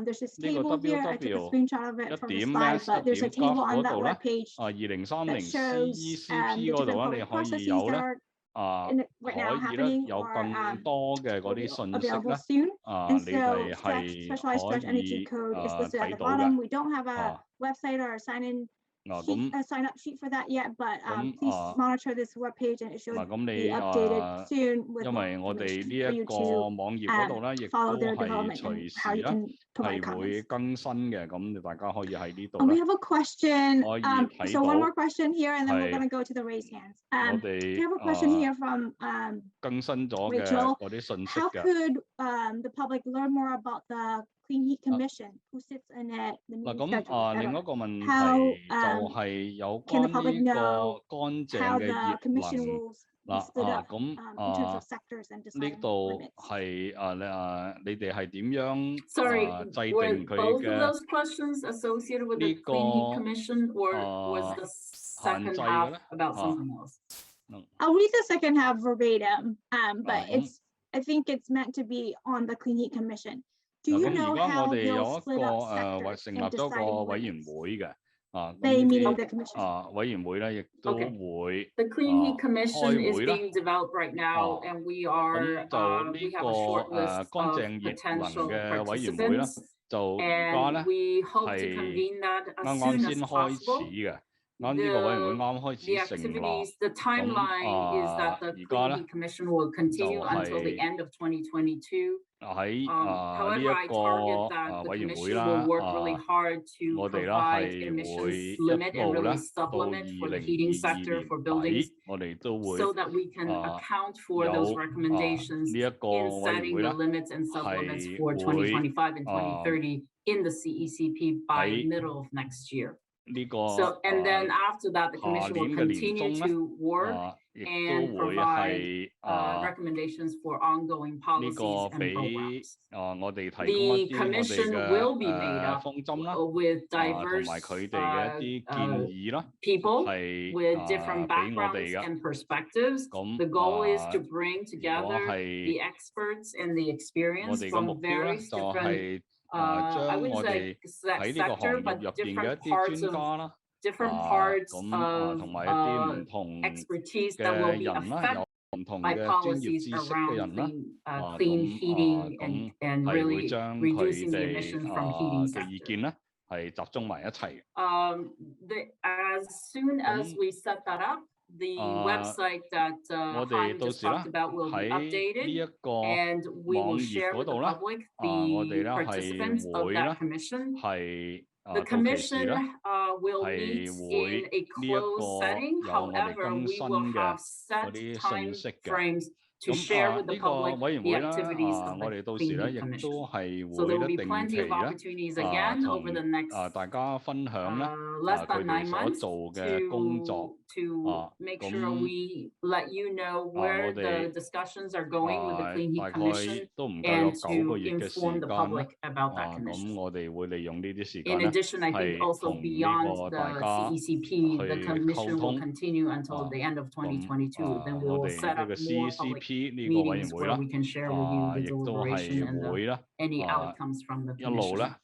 There's this table here. I took a screenshot of it from the slide, but there's a table on that webpage that shows the different processes that are right now happening or available soon. And so specialized stretch energy code is listed at the bottom. We don't have a website or a sign-up sheet for that yet, but please monitor this webpage, and it should be updated soon with information for you to follow their development and how you can provide comments. We have a question. So one more question here, and then we're going to go to the raised hands. We have a question here from Rachel. How could the public learn more about the Clean Heat Commission? Who sits in it? The meeting schedule, how can the public know how the commission will in terms of sectors and deciding 呢度 limits. 係你哋係點樣 Sorry, 制 were 定佢 both of 嘅 those questions associated with the 呢個 Clean Heat Commission, or was the 限 second 制嘅 half 咧？ about something else? I'll read the second half verbatim, but咁 I think it's meant to be on the Clean Heat Commission. Do 嗱 you 咁 know 而家 how 我哋 they'll 有一 split 個 up 或 sectors 成立 in 咗個 deciding 委員 limits? 會嘅咁 They 呢 meaning the 啲 commission. 委員會咧亦都 Okay. 會 The Clean Heat Commission 開 is 會啦 being developed right now, and we are 咁就 we 呢 have 個 a short list 乾 of 淨熱能 potential 嘅委員會啦 participants, 就而家 and 咧 we hope to 係 convene that as 啱 soon 啱 as 先開始 possible. 嘅啱呢個委員會 The 啱開 the 始成立 activities, the timeline is that the 而家 Clean 咧 Heat Commission will continue 就 until the 係 end of 2022. 喺 However, 呢 I 一個 target that the 委員會 commission 啦 will work really hard to 我哋咧 provide 係 emissions 會 limit 一 and 路咧 really 到 supplement for the 2022 heating sector 年 for buildings, 底，我哋都會 so that we can account for 有 those recommendations 呢一個 in 委員 setting 會 the 咧 limits and supplements 係 for 會 2025 and 2030 in the CECP by 喺 middle of next year. 呢個 So, and then after that, the 下 commission will 年嘅年 continue 中咧 to work 亦 and 都會 provide 係 recommendations for ongoing 呢 policies 個 and 俾 programs. 我哋提供 The 一啲我哋 commission 嘅 will be made up 方針啦 with 同 diverse 埋佢哋嘅一啲建議啦 people 係 with different 俾我 backgrounds 哋嘅 and perspectives. 咁 The goal is to 如 bring 果 together 係 the experts and the 我 experience 哋嘅 from 目標咧 various 就 different 係 I 將 wouldn't 我 say 哋喺呢個 sector, 行業 but 入邊嘅 different 一啲 parts 專 of 家啦 different parts 咁 同 of 埋一啲唔同 expertise 嘅 that will be 人啦， affected 有唔同 by 嘅專業 policies 知識嘅 around 人啦， clean 咁 heating 咁 and 係會 really 將佢 reducing the 哋 emissions from heating 嘅意 sector. 見咧係集中埋一齊。 As soon as we set that up, the website that 我 Han 哋到 just 時咧 talked about will be 喺呢 updated, 一個 and we will 網頁 share 嗰 with 度 the 咧， public 我哋 the 咧 participants 係 of 會 that 咧 commission. 係 The 到期時 commission 咧 will 係 meet 會 in a 呢一 closed 個 setting. 有我哋 However, 更 we 新 will 嘅 have 嗰 set 啲 time 信息嘅。 frames to 咁 share with 呢 the 個 public 委員 the 會咧 activities of 我 the 哋到時 Clean 咧 Heat 亦 Commission. 都係 So 會 there will 咧 be 定 plenty 期 of 咧 opportunities again 同 over the next 大家分享咧 less 佢 than 哋 9所 months 做嘅工作 to make sure 咁 we let you know where 我哋 the discussions are going with the Clean 大 Heat 概 Commission 都唔夠有 and 9個 to 月嘅時 inform the 間 public 咧 about that 咁 commission. 我哋會利用呢啲時間 In 咧 addition, I think 係 also 同呢 beyond 個 the 大家 CECP, the 去 commission 溝 will 通 continue until the end of 2022. Then we 我 will 哋 set 呢 up 個 more public CECP 呢個委員 meetings 會 where 啦 we can share with you the 亦都 deliberation 係 and 會咧 any outcomes from the 一路 commission. 咧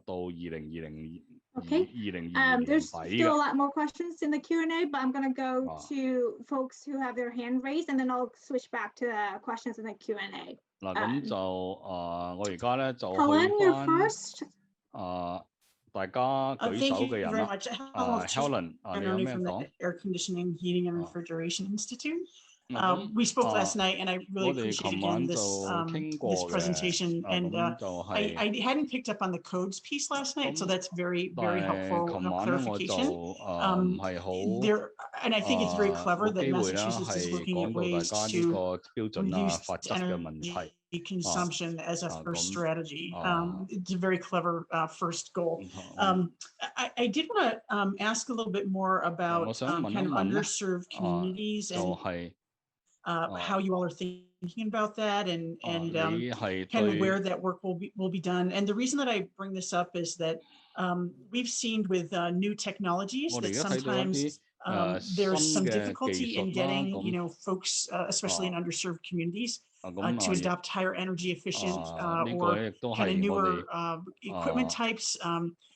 到2020 Okay. 2022 There's 年底 still a 嘅 lot more questions in the Q&A, but I'm going to go to folks who have their hand raised, and then I'll switch back to the questions in the Q&A. 嗱咁就我而家咧就 Helen, 去 you're 翻 first. 大家舉 Thank 手 you 嘅人 very 啦 much. Helen 你有 Cantonese 咩 from 講 the Air Conditioning, Heating and Refrigeration Institute. 咁 We spoke last night, and I 我 really 哋 appreciate 琴 again 晚 this 就傾 this 過嘅 presentation. And 咁就係 I hadn't picked up on the codes piece last night, so that's very 但 very 係 helpful 琴晚咧我就 clarification. 唔係好 There, and I think it's very 冇 clever that 機會啦 Massachusetts is 係 looking at 講到大 ways 家呢 to 個標準啊 reduce 法則嘅問題 energy consumption as a first 咁 strategy. It's a very clever first goal. I did want to ask a little bit more about 我想問一 kind of 問咧 underserved communities 就 and 係 how you all are thinking about that and 你係 kind of 對 where that work will be done. And the reason that I bring this up is that we've seen with new technologies 我哋 that 而家睇到一 sometimes 啲 there's 新 some 嘅 difficulty 技 in 術啦 getting, 咁 folks, especially in underserved communities, 咁 to adopt higher energy efficient 呢個 or 亦都 kind of 係我 newer 哋 equipment types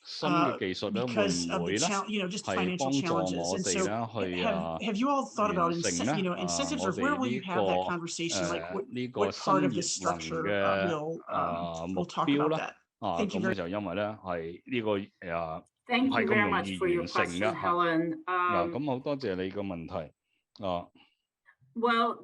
新嘅技術咧會 because 唔 of 會 the 咧 just 係 financial 幫助 challenges. 我 And 哋 so 咧去 have you all thought about 完成咧 incentives 我 or where 哋 will 呢 you have that 個 conversation? Like 呢個 what 新 part of 熱 the 能 structure 嘅 we'll 目 talk 標 about 咧 that? Thank you 咁 very 就因為咧係呢個唔 Thank 係 you 咁 very 容 much 易 for your 完成 question, 嘅 Helen. 咁好多謝你個問題 Well,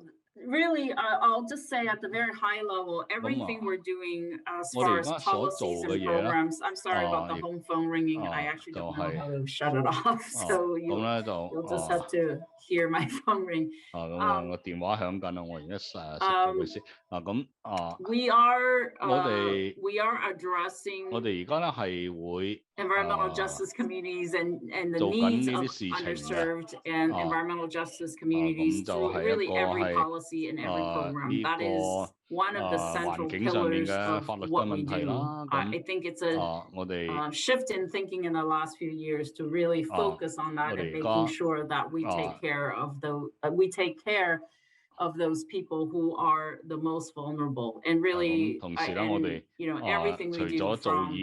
really, I'll just say at the very high level, everything we're doing as far as policies and programs. I'm sorry about the home phone ringing. I actually don't know how to shut it off, so you'll just have to hear my phone ring. 個電話響緊啊！我而家熄咗佢先。we are addressing 我哋而家咧係會 environmental justice communities and the needs of underserved and environmental justice communities through really every policy and every program. That is one of the central pillars of what we do. I think it's a shift in thinking in the last few years to really focus on that and making sure that we take care of those people who are the most vulnerable, and really, everything we do from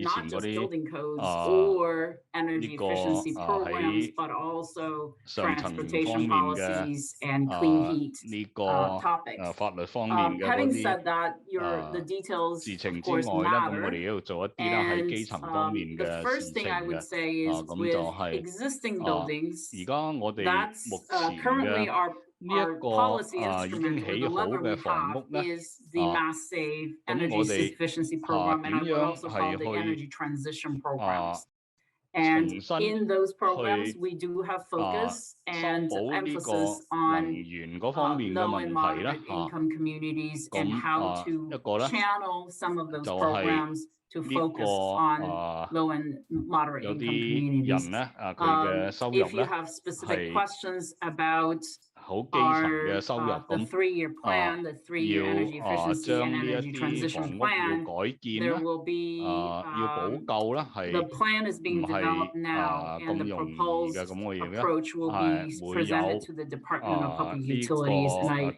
not just building codes or energy efficiency programs, but also transportation policies and clean heat topics. Having said that, the details of course matter, and the first thing I would say is with existing buildings, that's currently our policy instrument, or the lever we have, is the Mass Save Energy Efficiency Program, and I would also call the Energy Transition Programs. And in those programs, we do have focus and emphasis on low and moderate income communities and how to channel some of those programs to focus on low and moderate income communities. If you have specific questions about the 3-year plan, the 3-year energy efficiency and energy transition plan, there will be the plan is being developed now, and the proposed approach will be presented to the Department of Public Utilities, and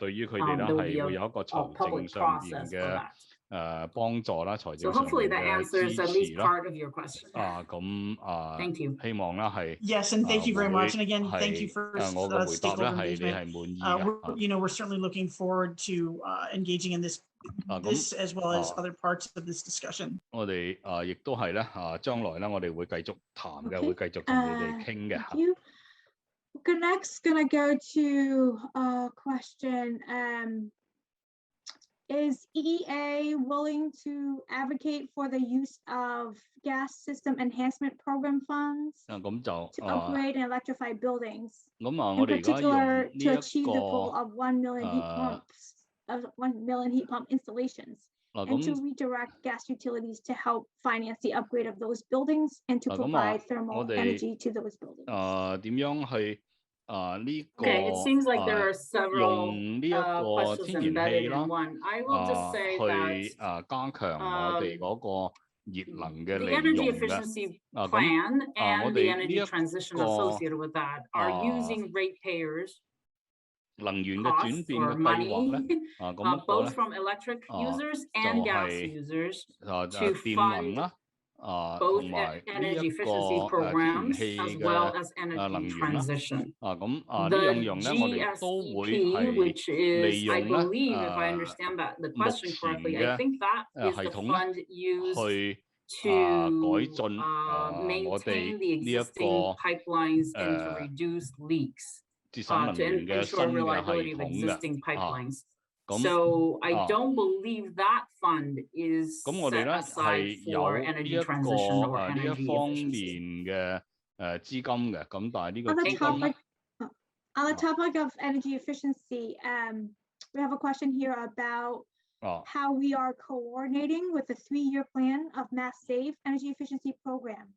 there will be a public process for that. So hopefully that answers at least part of your question. Thank you. Yes, and thank you very much. And again, thank you for stakeholder engagement. We're certainly looking forward to engaging in this as well as other parts of this discussion. 我哋亦都係咧將來咧我哋會繼續談嘅，會繼續同你哋傾嘅。Next, gonna go to a question. Is EEA willing to advocate for the use of gas system enhancement program funds to upgrade and electrify buildings? In particular, to achieve the goal of 1 million heat pump installations, and to redirect gas utilities to help finance the upgrade of those buildings and to provide thermal energy to those buildings. 點樣去Okay, it seems like there are several questions embedded in one. I will just say that 加強我哋嗰個熱能嘅利 the energy efficiency plan and the energy transition associated with that are using ratepayers' 能源嘅轉變嘅計劃咧both from electric users and gas users to fund both energy efficiency programs as well as energy transition. The GSEP, which is, I believe, if I understand the question correctly, I think that is the fund used to maintain the existing pipelines and to reduce leaks, to ensure reliability of existing pipelines. So I don't believe that fund is set aside for energy transition or energy efficiency. On the topic of energy efficiency, we have a question here about how we are coordinating with the 3-year plan of Mass Save Energy Efficiency Program.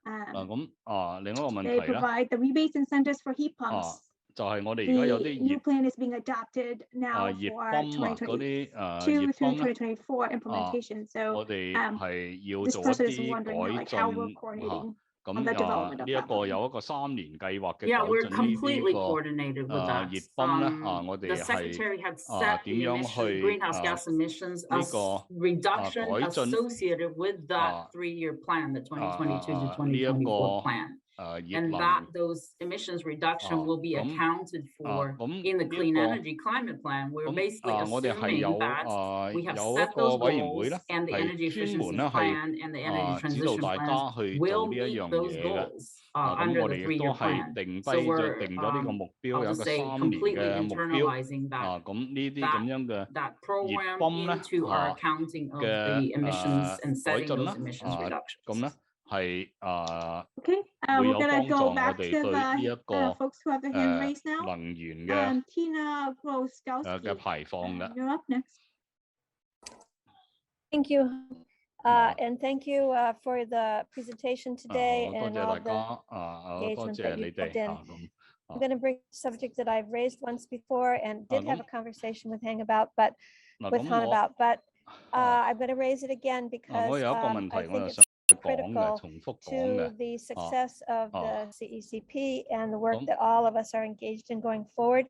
They provide the rebates incentives for heat pumps. 就係我哋而家有啲 new plan is being adopted now for 2022 through 2024 implementation. So 我哋係要 this 做 person 一 is 啲 wondering 改 like how we're coordinating 咁 on the development of 呢一 that. 個有一個3年計劃嘅 Yeah, 改 we're 進 completely 呢 coordinated with that. 熱泵咧我哋 The 係 secretary had set the 點樣 emission, 去 greenhouse gas emissions as reduction 改進 associated with that 3-year plan, the 2022 to 2024 plan. and that those emissions reduction will be accounted for in the clean energy climate plan. We're basically assuming that we have set those goals and the energy efficiency plan and the energy transition plan will meet those goals under the 3-year plan. So we're, I'll just say, completely internalizing that program into our accounting of the emissions and setting those emissions reductions. Okay, we're gonna go back to the folks who have their hand raised now. Tina Groskowski, you're up next. Thank you. And thank you for the presentation today and all the engagement that you put in. I'm going to bring a subject that I've raised once before and did have a conversation with Han about, but I'm going to raise it again because I think it's critical to the success of the CECP and the work that all of us are engaged in going forward.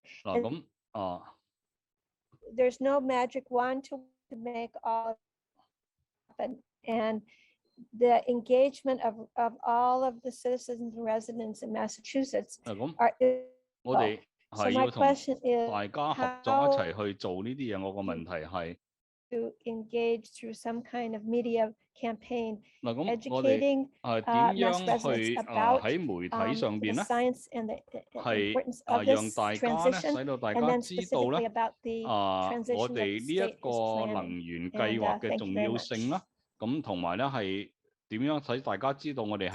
There's no magic wand to make all happen, and the engagement of all of the citizens and residents in Massachusetts are. So my question is, how to engage through some kind of media campaign, educating Mass residents about the science and the importance of this transition, and then specifically about the transition that the state is planning. And thank you very much.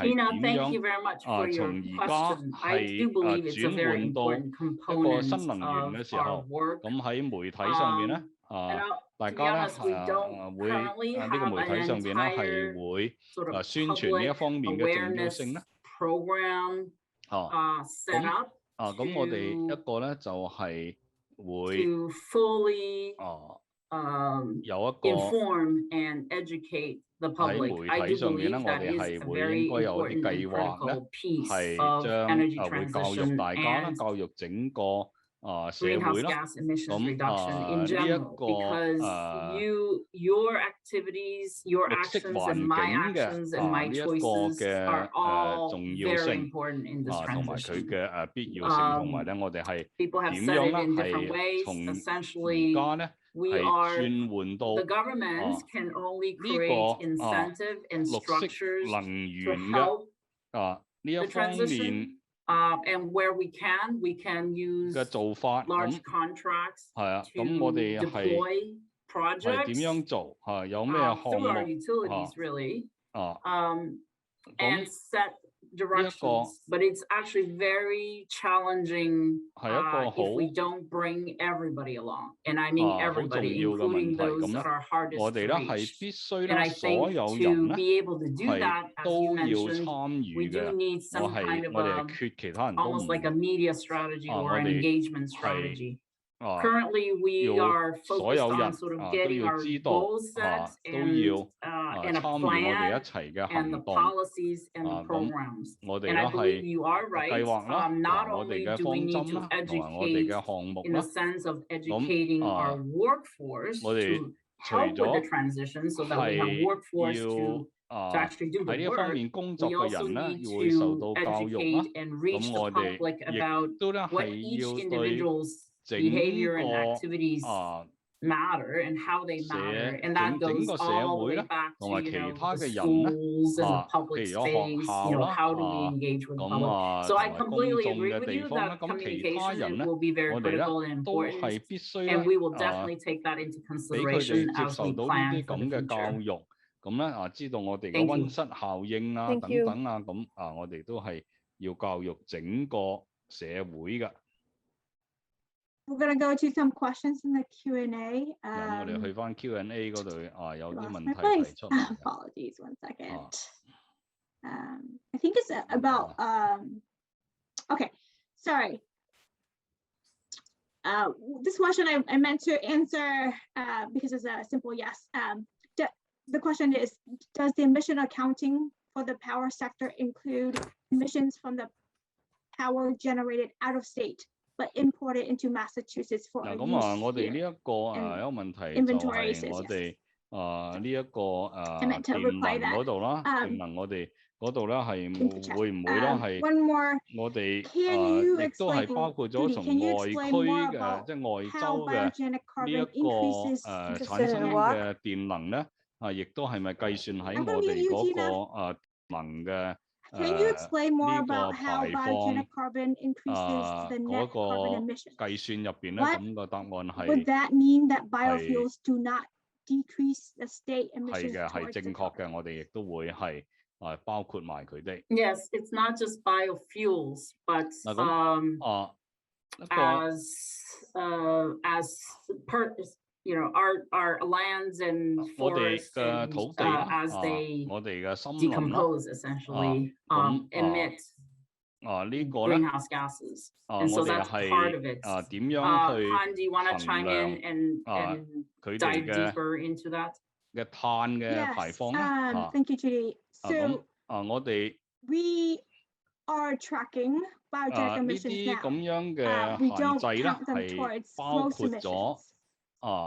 Tina, thank you very much for your question. I do believe it's a very important component of our work. To be honest, we don't currently have an entire sort of public awareness program set up to fully inform and educate the public. I do believe that is a very important and critical piece of energy transition and greenhouse gas emissions reduction in general, because your activities, your actions and my actions and my choices are all very important in this transition. People have said it in different ways. Essentially, the government can only create incentive and structures to help the transition. And where we can use large contracts to deploy projects through our utilities, really, and set directions. But it's actually very challenging if we don't bring everybody along. And I mean everybody, including those that are hardest to reach. And I think to be able to do that, as you mentioned, we do need some kind of almost like a media strategy or an engagement strategy. Currently, we are focused on sort of getting our goals set and a plan and the policies and the programs. And I believe you are right. Not only do we need to educate in the sense of educating our workforce to help with the transition so that we have workforce to actually do the work, we also need to educate and reach the public about what each individual's behavior and activities matter and how they matter, and that goes all the way back to the schools and the public space. How do we engage with the public? So I completely agree with you that communication will be very critical and important, and we will definitely take that into consideration as we plan for the future. 知道我哋嘅溫室效應啊等等啊，咁我哋都係要教育整個社會嘅。We're going to go to some questions in the Q&A. 我哋去返 Q&A 嗰度有啲問題提出。Apologies, 1 second. I think it's about, okay, sorry. This question I meant to answer because it's a simple yes. The question is, does the emission accounting for the power sector include emissions from the power generated out of state but imported into Massachusetts for a use here? 咁我哋呢一個有問題就係我哋呢一個電能嗰度啦，電能我哋嗰度咧係會唔會咧係我哋亦都係包括咗從外區嘅即係外州嘅呢一個產生嘅電能咧亦都係咪計算喺我哋嗰個能嘅Can you explain more about 呢 how 個排放 biogenic carbon increases the 嗰 net 個 carbon emissions? 計算入邊咧，咁個答案 Would 係 that mean that biofuels do not decrease the state 係 emissions 嘅，係 towards 正 the 確 carbon? 嘅，我哋亦都會係包括埋佢哋。 Yes, it's not just biofuels, but 嗱咁as per you know our lands and 我哋 forests 嘅 and 土地 as they 我哋嘅森林啦， decompose essentially emit 呢個咧 greenhouse gases. And 我 so 哋 that's part of 係 it. 點樣去 Han, do you want to 衡 chime 量 in and 佢哋 dive 嘅 deeper into that? 嘅碳嘅排 Yes, 放咧？ thank you, Judy. 咁 So 我哋 we are tracking biogenic 呢 emissions 啲 now. 咁樣嘅 We 限 don't 制咧 count them 係 towards 包 gross 括咗 emissions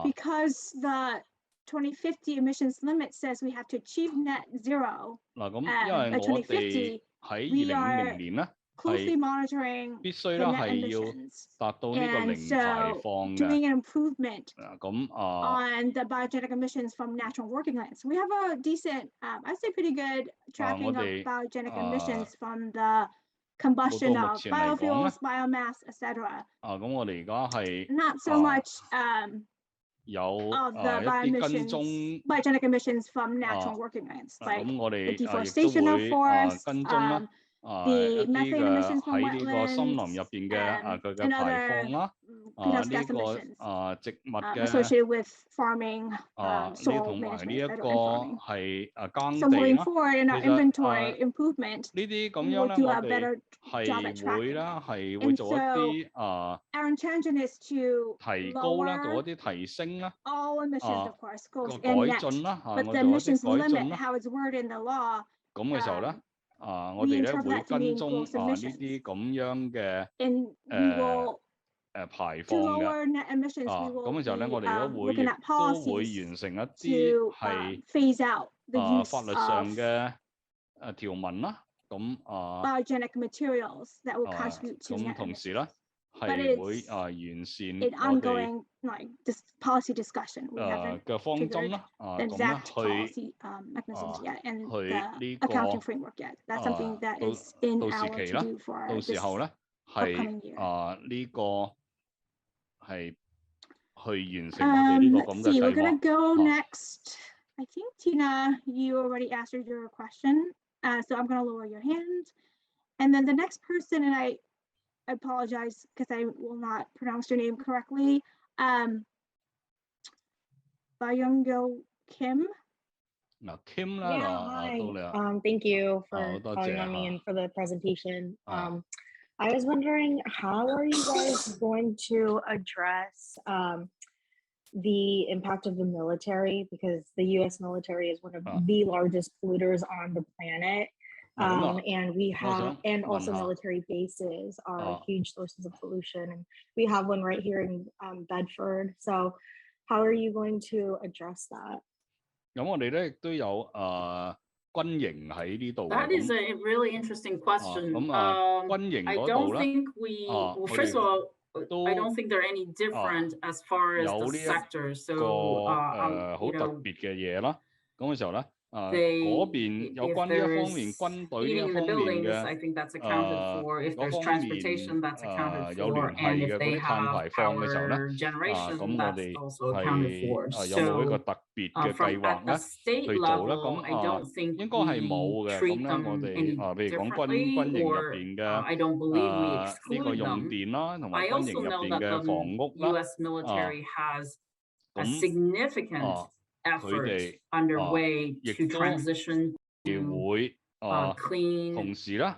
because the 2050 emissions limit says we have to achieve net zero 嗱咁，因 by 為我哋 2050. 喺 We 2050年咧 Closely 係 monitoring 必須 the 咧 net 係要 emissions 達到呢個 and 零排 so 放嘅。 doing an improvement 咁 on the biogenic emissions from natural working lands. We have a decent, I'd say pretty good tracking of 我哋 biogenic emissions from the combustion of 到目前嚟講咧 biofuels, biomass, etc. 咁我哋而家係 Not so much 有 of the 一啲跟 bioemissions, 蹤 biogenic emissions from natural working lands, like 咁我 the 哋亦都 deforestation of 會 forests, 跟蹤啦。 the 一啲 methane 嘅 emissions from 喺呢個森林 wetlands, 入邊嘅佢嘅 and 排 other 放啦， greenhouse 呢 gas 個 emissions 植物嘅 associated with farming, 呢 soil 同埋呢 management, 一 etc. 個 and farming. 係耕 So 地 moving 啦。 forward in our 其實 inventory improvement, 呢啲咁 we 樣 will 咧， do 我 a 哋 better job at 係會 tracking. 啦，係 And 會做一 so 啲 our intention is to 提高啦，做 lower 一啲提升啦， all emissions, of course, 個 goes 改 in net. 進啦， But 我 the 做一 emissions 啲改進 limit, 啦。 how it's worded in the law, 咁嘅時候咧，我 we 哋咧 interpret 會 that to 跟 mean 蹤 gross 呢 emissions. 啲咁樣嘅 And we will, 排 to 放嘅。 lower net emissions, we 咁 will 嘅時候咧，我 be 哋都會 looking 亦 at 都會 policies 完成一啲 to 係 phase out the use 法律 of 上嘅條文啦。咁 biogenic materials that will contribute to 咁 net 同時 emissions. 咧 But 係會 it's 完善 an 我哋 ongoing like this policy discussion. We haven't 嘅方針 triggered 啦。 the 咁咧 exact 去 policy mechanisms yet and 去 the 呢個 accounting framework yet. That's something that 到 is in 到時 our 期 to 啦， do for 到 this 時候咧係 upcoming year. 呢個係去完成我哋呢個 Let's 咁嘅 see, 計 we're gonna 劃。 go next. I think Tina, you already answered your question. So I'm gonna lower your hand. And then the next person, and I apologize because I will not pronounce your name correctly. Bayungo Kim.嗱 Kim 啦， Yeah, 到 hi. 你啦。 Thank you for 好多 calling 謝 on me 嚇。 and for the presentation. Ah. I was wondering, how are you guys going to address the impact of the military? Because the U.S. military is one of the largest polluters on the planet. And we have, and also military bases are huge sources of pollution. And we have one right here in Bedford. So how are you going to address that? 咁我哋咧亦都有軍營喺呢度嘅。 That is a really interesting question. 咁軍營 I 嗰度 don't 咧， think we, well, first of all, I don't think they're any different as far as the sector. So, 好 you 特 know, 別嘅嘢啦。咁嘅時候咧， they, 嗰邊有 if 關呢一 there's 方面軍隊呢 heating 一 in the 方面 buildings, 嘅 I think that's accounted for. If 嗰 there's 方面 transportation, that's accounted 有 for. 聯 And 繫嘅 if 嗰 they 啲碳 have 排放嘅時候咧， power generation, 咁我 that's 哋 also accounted 係 for. 有冇一個 So, 特別嘅 from 計劃 at the 咧 state 去做咧？ level, I 咁 don't think 應該係冇 we 嘅。咁 treat 咧 them 我哋 any 譬如講軍 differently, 營入 or 邊嘅 I don't believe we 呢 exclude 個用 them. 電啦，同埋 I 軍 also 營入 know 邊 that 嘅 the 房屋啦。 U.S. military has a 咁 significant effort 佢哋 underway 亦 to 都 transition 會 clean 同時咧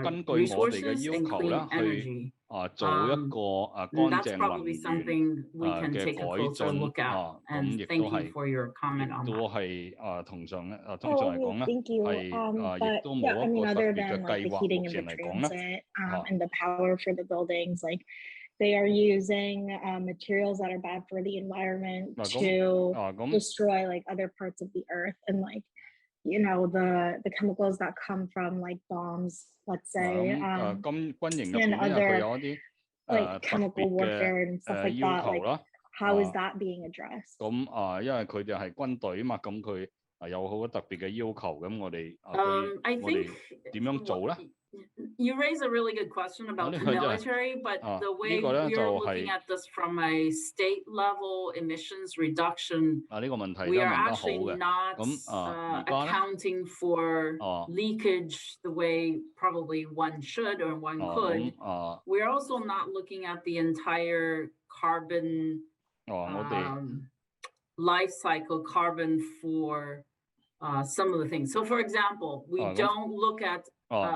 根據我哋嘅 resources 要 and 求 clean 咧去 energy. 做一個乾 That's 淨能 probably 源 something we can 嘅 take a 改 closer 進 look at. 咁 And 亦 thank 都 you 係 for your comment on 都 that. 係通常嚟 Okay, 講咧 thank you. 係亦 But 都 yeah, 冇 I 一 mean, 個特 other 別嘅 than like 計 the 劃， heating 目 and the 前嚟講咧。 transit and the power for the buildings, like they are using materials that are bad for the environment to destroy like other parts of the earth, and like, you know, the chemicals that come from like bombs, let's say, and other like chemical warfare and stuff like that. Like, how is that being addressed? 因為佢哋係軍隊嘛，咁佢有好多特別嘅要求，咁我哋點樣做咧？ You raise a really good question about the military, but the way we're looking at this from a state level emissions reduction, we are actually not accounting for leakage the way probably one should or one could. We're also not looking at the entire carbon life cycle carbon for some of the things. So for example, we don't look at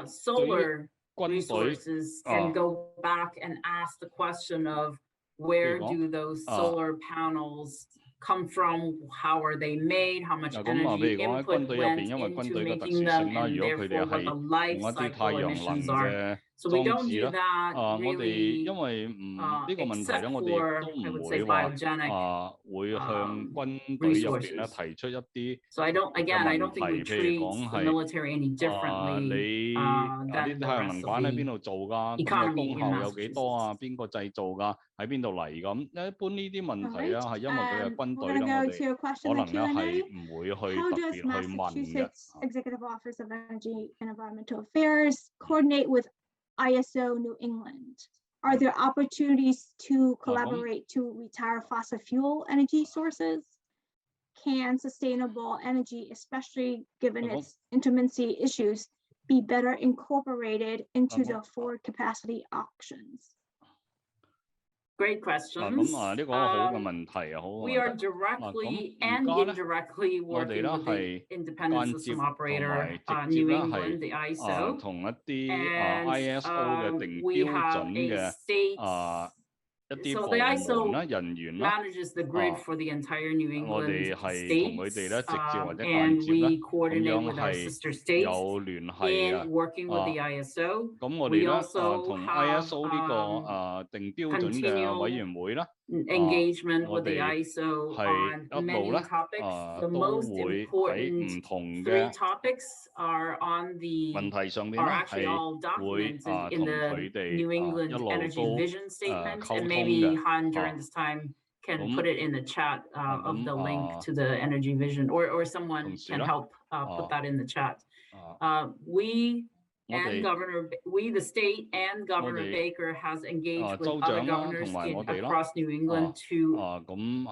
solar resources and go back and ask the question of where do those solar panels come from, how are they made, how much energy input went into making them, and therefore what the life cycle emissions are. So we don't do that really, except for, I would say, biogenic resources. So I don't think we treat the military any differently than the rest of the economy in Massachusetts. 喺邊度嚟咁？一般呢啲問題啊，係因為佢係軍隊啦，我哋可能咧係唔會去特別去問嘅。 Executive Office of Energy and Environmental Affairs coordinate with ISO New England? Are there opportunities to collaborate to retire fossil fuel energy sources? Can sustainable energy, especially given its intermittency issues, be better incorporated into the forward capacity auctions? Great questions. We are directly and indirectly working with the independent system operator, New England, the ISO, and we have a state. So the ISO manages the grid for the entire New England states, and we coordinate with our sister states in working with the ISO. We also have continual engagement with the ISO on many topics. The most important 3 topics are actually all documented in the New England Energy Vision Statement, and maybe Han during this time can put it in the chat of the link to the Energy Vision, or someone can help put that in the chat. The state and Governor Baker has engaged with other governors across New England to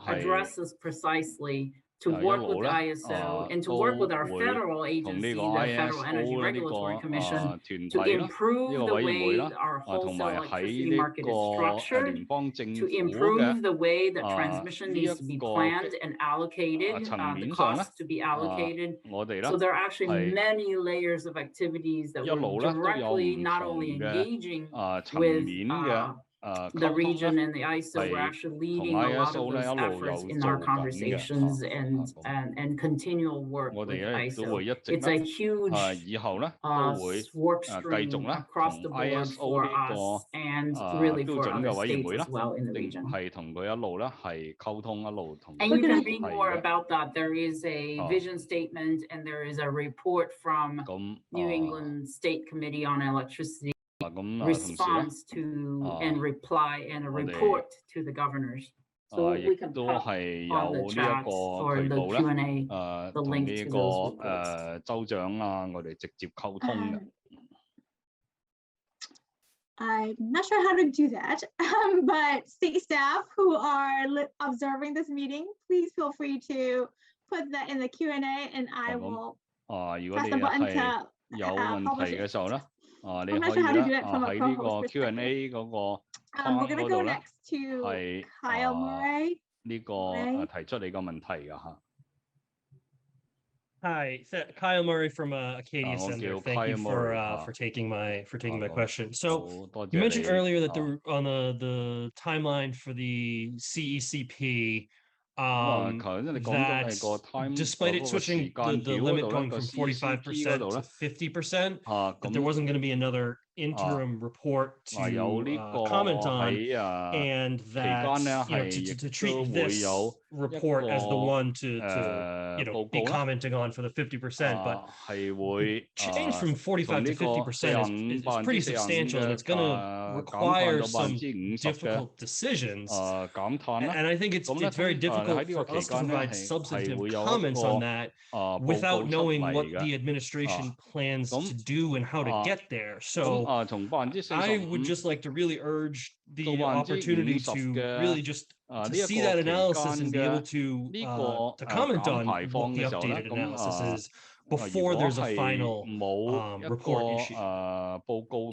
address this precisely, to work with ISO and to work with our federal agency, the Federal Energy Regulatory Commission, to improve the way our wholesale electricity market is structured, to improve the way that transmission needs to be planned and allocated, the costs to be allocated. So there are actually many layers of activities that we're directly not only engaging with the region and the ISO. We're actually leading a lot of those efforts in our conversations and continual work with ISO. It's a huge work stream across the board for us and really for other states as well in the region. And you can read more about that. There is a vision statement and there is a report from New England State Committee on Electricity response to and reply and a report to the governors. So we can put on the chat or the Q&A the link to those reports. I'm not sure how to do that, but state staff who are observing this meeting, please feel free to put that in the Q&A and I will press the button to publish it. I'm not sure how to do it from a co-host perspective. We're going to go next to Kyle Murray. Hi, Kyle Murray from Acadia Center. Thank you for taking my question. So you mentioned earlier that on the timeline for the CECP, that despite it switching the limit going from 45% to 50%, that there wasn't going to be another interim report to comment on, and that to treat this report as the one to be commenting on for the 50%, but change from 45 to 50% is pretty substantial, and it's going to require some difficult decisions. And I think it's very difficult for us to provide substantive comments on that without knowing what the administration plans to do and how to get there. So I would just like to really urge the opportunity to really just to see that analysis and be able to comment on what the updated analysis is before there's a final report issue.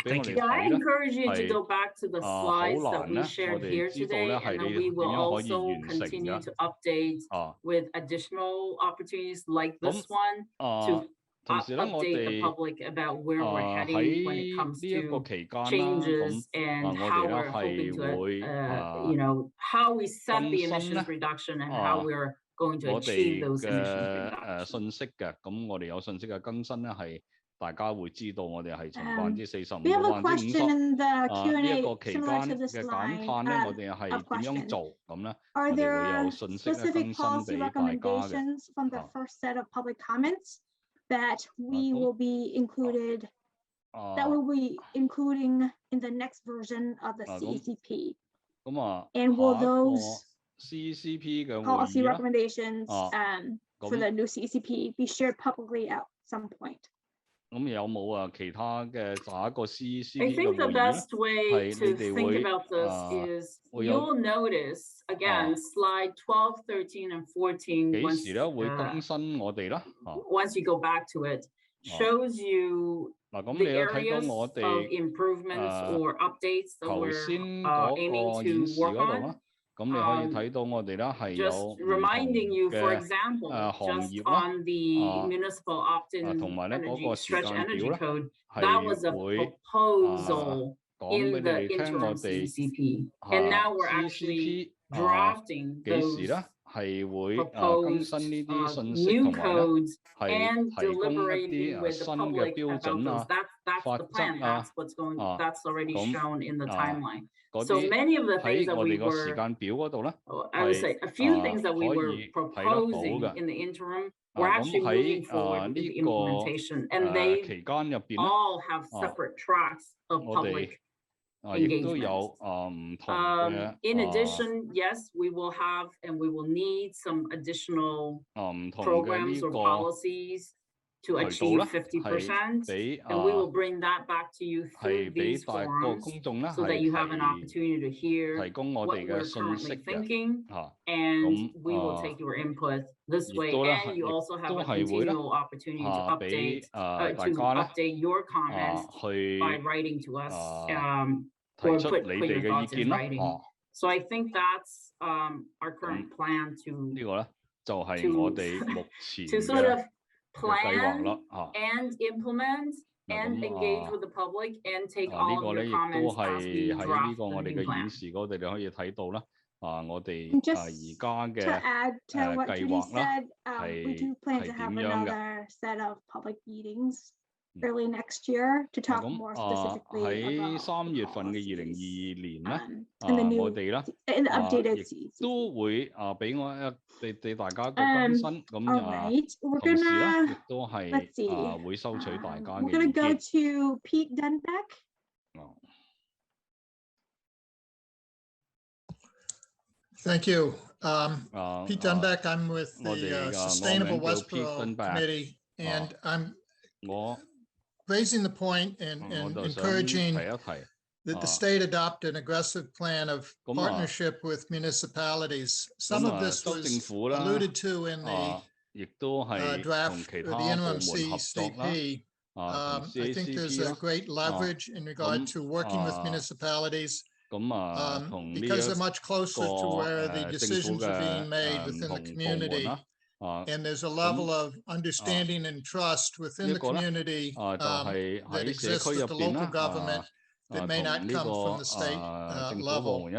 Thank you. Yeah, I encourage you to go back to the slides that we shared here today, and then we will also continue to update with additional opportunities like this one to update the public about where we're heading when it comes to changes and how we're hoping to, how we set the emissions reduction and how we're going to achieve those emissions reductions. 信息嘅，咁我哋有信息嘅更新咧，係大家會知道我哋係從45%到50%呢一個期間嘅減碳咧，我哋係點樣做咁咧？我哋會有信息嘅更新俾大家嘅。That we will be included, that we will be including in the next version of the CECP. And will those policy recommendations for the new CECP be shared publicly at some point? 咁有冇其他嘅下一個 CECP I think the best way to think about this is you'll notice again slide 12, 13, and 14. 幾時咧會更新我哋啦？Once you go back to it, shows you the areas of improvements or updates that we're aiming to work on. 咁你可以睇到我哋咧係有 just reminding you, for example, just on the municipal opt-in energy stretch energy code, that was a proposal in the interim CECP, and now we're actually drafting those proposed new codes and deliberating with the public about those. That's the plan. That's what's going. That's already shown in the timeline. So many of the things that we were, I would say, a few things that we were proposing in the interim, we're actually moving forward with the implementation, and they all have separate tracks of public engagement. In addition, yes, we will have and we will need some additional programs or policies to achieve 50%, and we will bring that back to you through these forums so that you have an opportunity to hear what we're currently thinking, and we will take your input this way, and you also have a continual opportunity to update your comments by writing to us or put your thoughts in writing. So I think that's our current plan to sort of plan and implement and engage with the public and take all of your comments as we draft the new plan. Just to add to what Judy said, we do plan to have another set of public meetings early next year to talk more specifically about 3月份嘅2022年咧，我哋咧都會俾大家個更新，咁同時咧亦都係會收取大家嘅意見。We're going to go to Pete Dunbeck. Thank you. Pete Dunbeck, I'm with the Sustainable Westboro Committee, and I'm raising the point and encouraging that the state adopt an aggressive plan of partnership with municipalities. Some of this was alluded to in the draft of the interim CECP. I think there's a great leverage in regard to working with municipalities because they're much closer to where the decisions are being made within the community. And there's a level of understanding and trust within the community that exists with the local government that may not come from the state level. And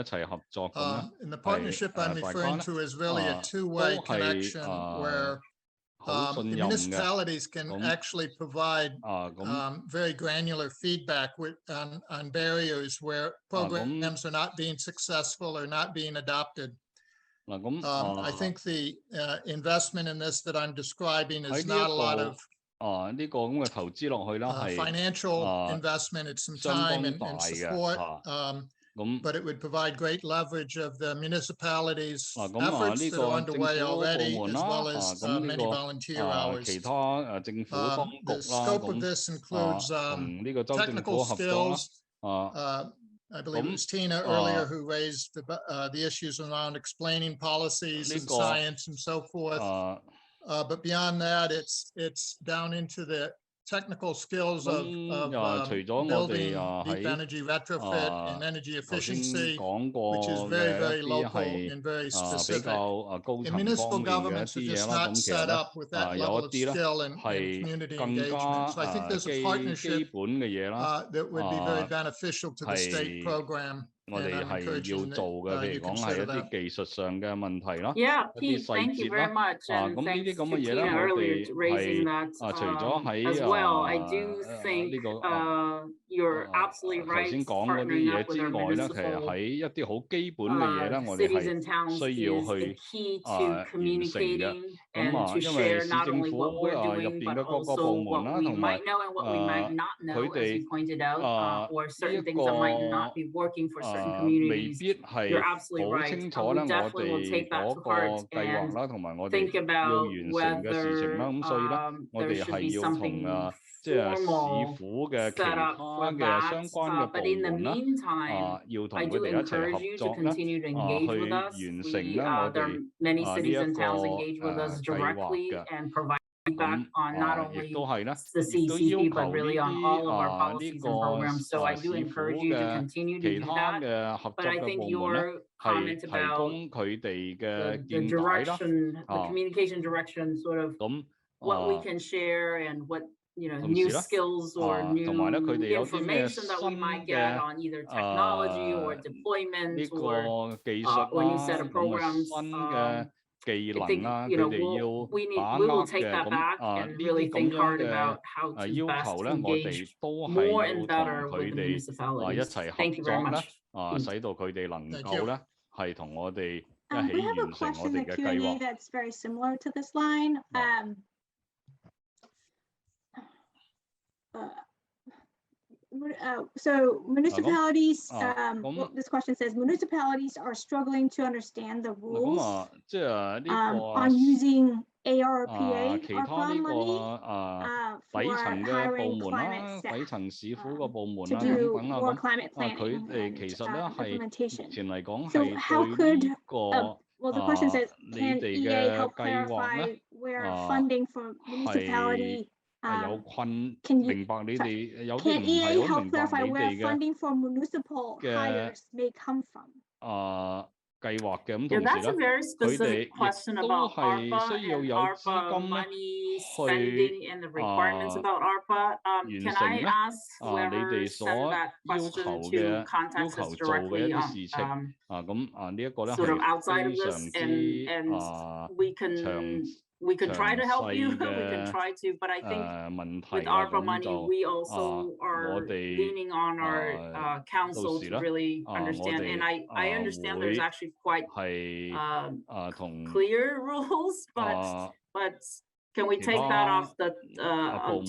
the partnership I'm referring to is really a two-way connection where the municipalities can actually provide very granular feedback on barriers where programs are not being successful or not being adopted. I think the investment in this that I'm describing is not a lot of financial investment. It's some time and support, but it would provide great leverage of the municipalities' efforts that are underway already, as well as many volunteer hours. The scope of this includes technical skills. I believe it was Tina earlier who raised the issues around explaining policies and science and so forth. But beyond that, it's down into the technical skills of building deep energy retrofit and energy efficiency, which is very, very local and very specific. And municipal governments are just not set up with that level of skill and community engagement. So I think there's a partnership that would be very beneficial to the state program. And I'm encouraging that you consider that. Yeah, Pete, thank you very much. And thanks to Tina earlier raising that as well. I do think you're absolutely right. Partnering up with our municipal cities and towns is the key to communicating and to share not only what we're doing, but also what we might know and what we might not know, as you pointed out, or certain things that might not be working for certain communities. You're absolutely right. We definitely will take that to heart and think about whether there should be something formal set up for that. But in the meantime, I do encourage you to continue to engage with us. There are many cities and towns engage with us directly and provide feedback on not only the CECP, but really on all of our policies and programs. So I do encourage you to continue to do that. But I think your comment about the direction, the communication direction, sort of what we can share and what new skills or new information that we might get on either technology or deployment or new set of programs. I think we will take that back and really think hard about how to best engage more and better with the municipalities. Thank you very much. We have a question in the Q&A that's very similar to this line. So municipalities, this question says, municipalities are struggling to understand the rules on using ARPA money for hiring climate staff to do more climate planning and implementation. So how could, well, the question says, can EA help clarify where funding for municipality can EA help clarify where funding for municipal hires may come from? That's a very specific question about ARPA and ARPA money spending and the requirements about ARPA. Can I ask whoever sent that question to contact us directly sort of outside of this, and we can try to help you. We can try to, but I think with ARPA money, we also are leaning on our council to really understand. And I understand there's actually quite clear rules, but can we take that off to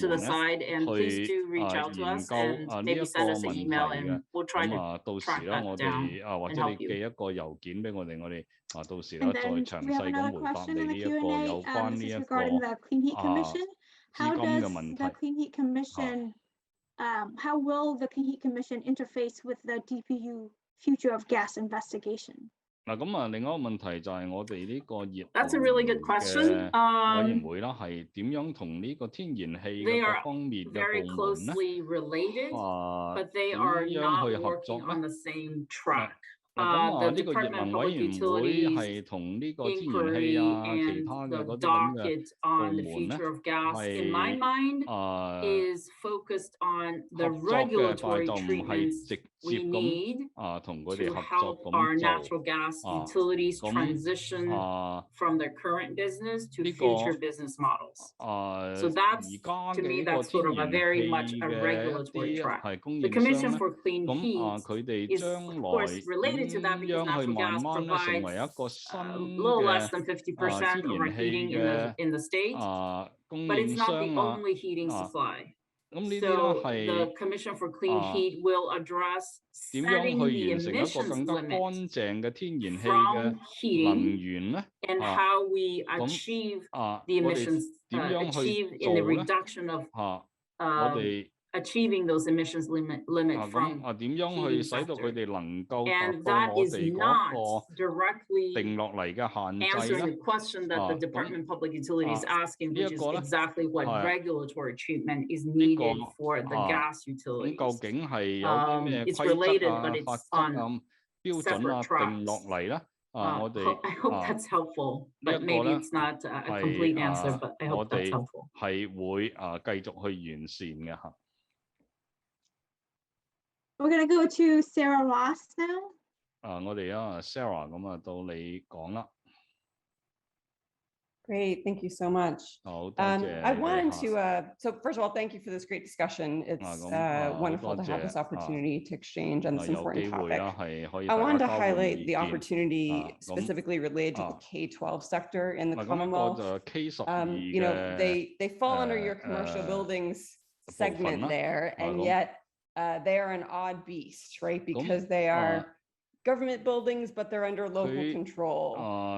the side, and please do reach out to us and maybe send us an email and we'll try to track that down and help you. And then we have another question in the Q&A. This is regarding the Clean Heat Commission. How does the Clean Heat Commission, how will the Clean Heat Commission interface with the DPU Future of Gas investigation? That's a really good question. They are very closely related, but they are not working on the same track. the 呢個熱能委員會係同呢個天然氣啊、其他嘅嗰啲咁嘅部門咧，係合作嘅，但係就唔係直接咁同佢哋合作咁做呢個而家嘅呢個天然氣嘅一啲係供應商咧，咁佢哋將來點樣去慢慢咧成為一個新嘅天然氣嘅供應商啊，咁呢啲咧係點樣去完成一個更加乾淨嘅天然氣嘅能源咧？咁我哋點樣去做咧？我哋achieving those emissions limit from 點樣去使到佢哋能夠達到我哋嗰個定落嚟嘅限制咧？ answering the question that the Department of Public Utilities is asking, which is exactly what regulatory treatment is needed for the gas utilities. 究竟係有啲咩規則啊、法則啊、標準啊定落嚟咧？我哋 I hope that's helpful, but maybe it's not a complete answer, but I hope that's helpful. 係會繼續去完善嘅嚇。We're going to go to Sarah Ross now. 我哋Sarah 咁到你講啦。Great, thank you so much. I wanted to, so first of all, thank you for this great discussion. It's wonderful to have this opportunity to exchange on this important topic. I wanted to highlight the opportunity specifically related to the K-12 sector in the Commonwealth. You know, they fall under your commercial buildings segment there, and yet they are an odd beast, right? Because they are government buildings, but they're under local control.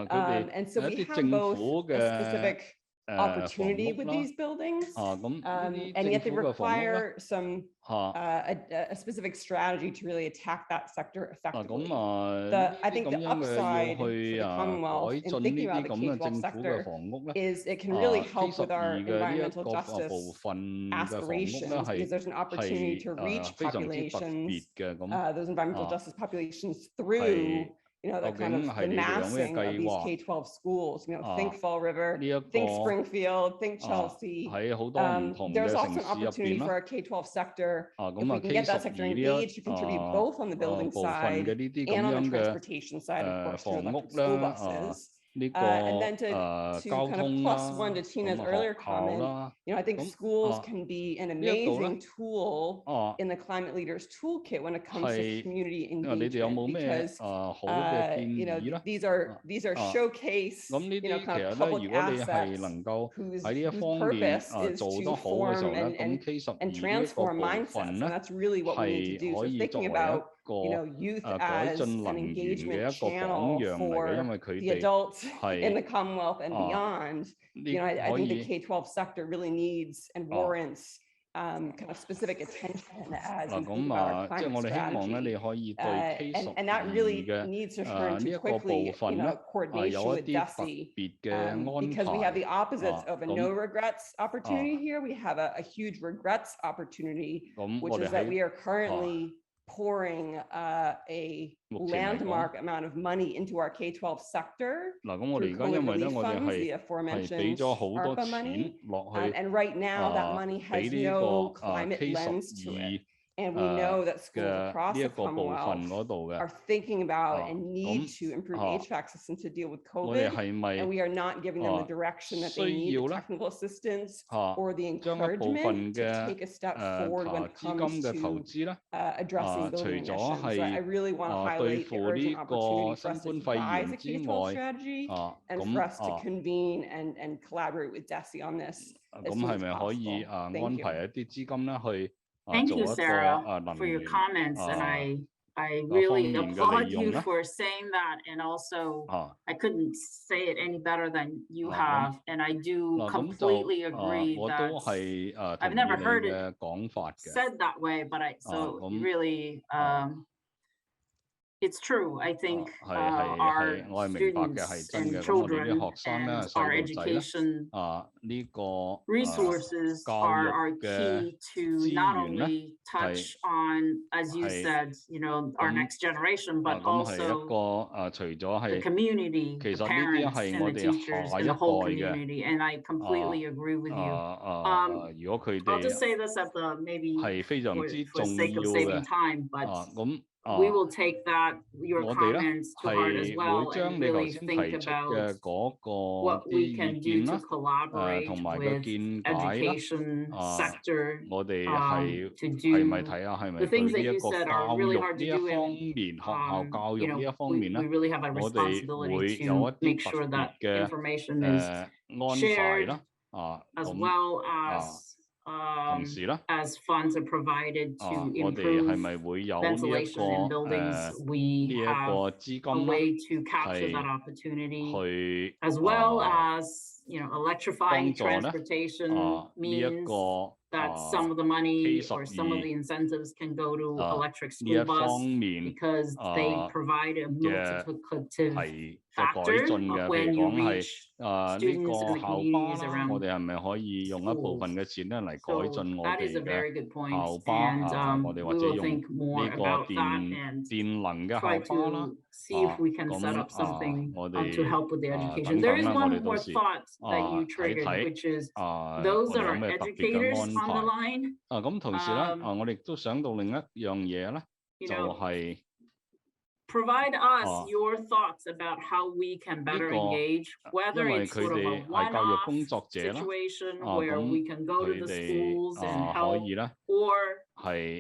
And so we have both a specific opportunity with these buildings, and yet they require some a specific strategy to really attack that sector effectively. I think the upside for the Commonwealth in thinking about the K-12 sector is it can really help with our environmental justice aspirations, because there's an opportunity to reach populations, those environmental justice populations through the kind of the massing of these K-12 schools. Think Fall River, think Springfield, think Chelsea. There's also an opportunity for our K-12 sector, if we can get that sector engaged to contribute both on the building side and on the transportation side, of course, through electric school buses. And then to kind of plus one to Tina's earlier comment, I think schools can be an amazing tool in the Climate Leaders Toolkit when it comes to community engagement, because these are showcase kind of public assets whose purpose is to form and transform mindsets, and that's really what we need to do. So thinking about youth as an engagement channel for the adults in the Commonwealth and beyond, I think the K-12 sector really needs and warrants kind of specific attention as we think about our climate strategy. And that really needs to turn to quickly coordination with DESI, because we have the opposites of a no regrets opportunity here. We have a huge regrets opportunity, which is that we are currently pouring a landmark amount of money into our K-12 sector through COVID relief funds, the aforementioned ARPA money, and right now that money has no climate lens to it. And we know that schools across the Commonwealth are thinking about and need to improve HVAC systems to deal with COVID, and we are not giving them the direction that they need, the technical assistance or the encouragement to take a step forward when it comes to addressing building emissions. So I really want to highlight the urgent opportunity for us to devise a K-12 strategy and for us to convene and collaborate with DESI on this as soon as possible. Thank you. Thank you, Sarah, for your comments, and I really applaud you for saying that, and also I couldn't say it any better than you have, and I do completely agree that I've never heard it said that way, but really it's true. I think our students and children and our education resources are key to not only touch on, as you said, our next generation, but also the community, the parents and the teachers and the whole community. And I completely agree with you. I'll just say this at the maybe for sake of saving time, but we will take your comments to heart as well and really think about what we can do to collaborate with education sector to do the things that you said are really hard to do. We really have a responsibility to make sure that information is shared as well as funds are provided to improve ventilation in buildings. We have a way to capture that opportunity, as well as electrifying transportation means that some of the money or some of the incentives can go to electric school bus because they provide a multiplicative factor when you reach students in the communities around schools. So that is a very good point, and we will think more about that and try to see if we can set up something to help with the education. There is one more thought that you triggered, which is those that are educators on the line. 咁同時咧，我哋都想到另一樣嘢咧，就係 provide us your thoughts about how we can better engage, whether it's sort of a one-off situation where we can go to the schools and help, or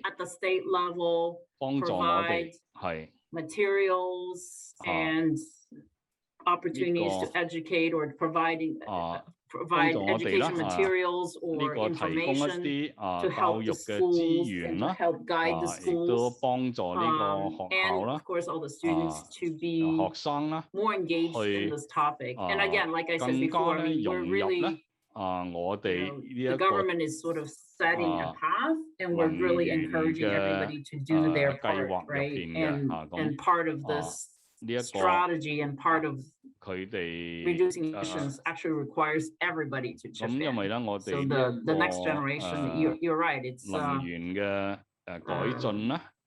at the state level provide materials and opportunities to educate or provide education materials or information to help the schools and to help guide the schools, and of course all the students to be more engaged in this topic. And again, like I said before, I mean, we're really the government is sort of setting a path, and we're really encouraging everybody to do their part, right? And part of this strategy and part of reducing emissions actually requires everybody to chip in. So the next generation, you're right, it's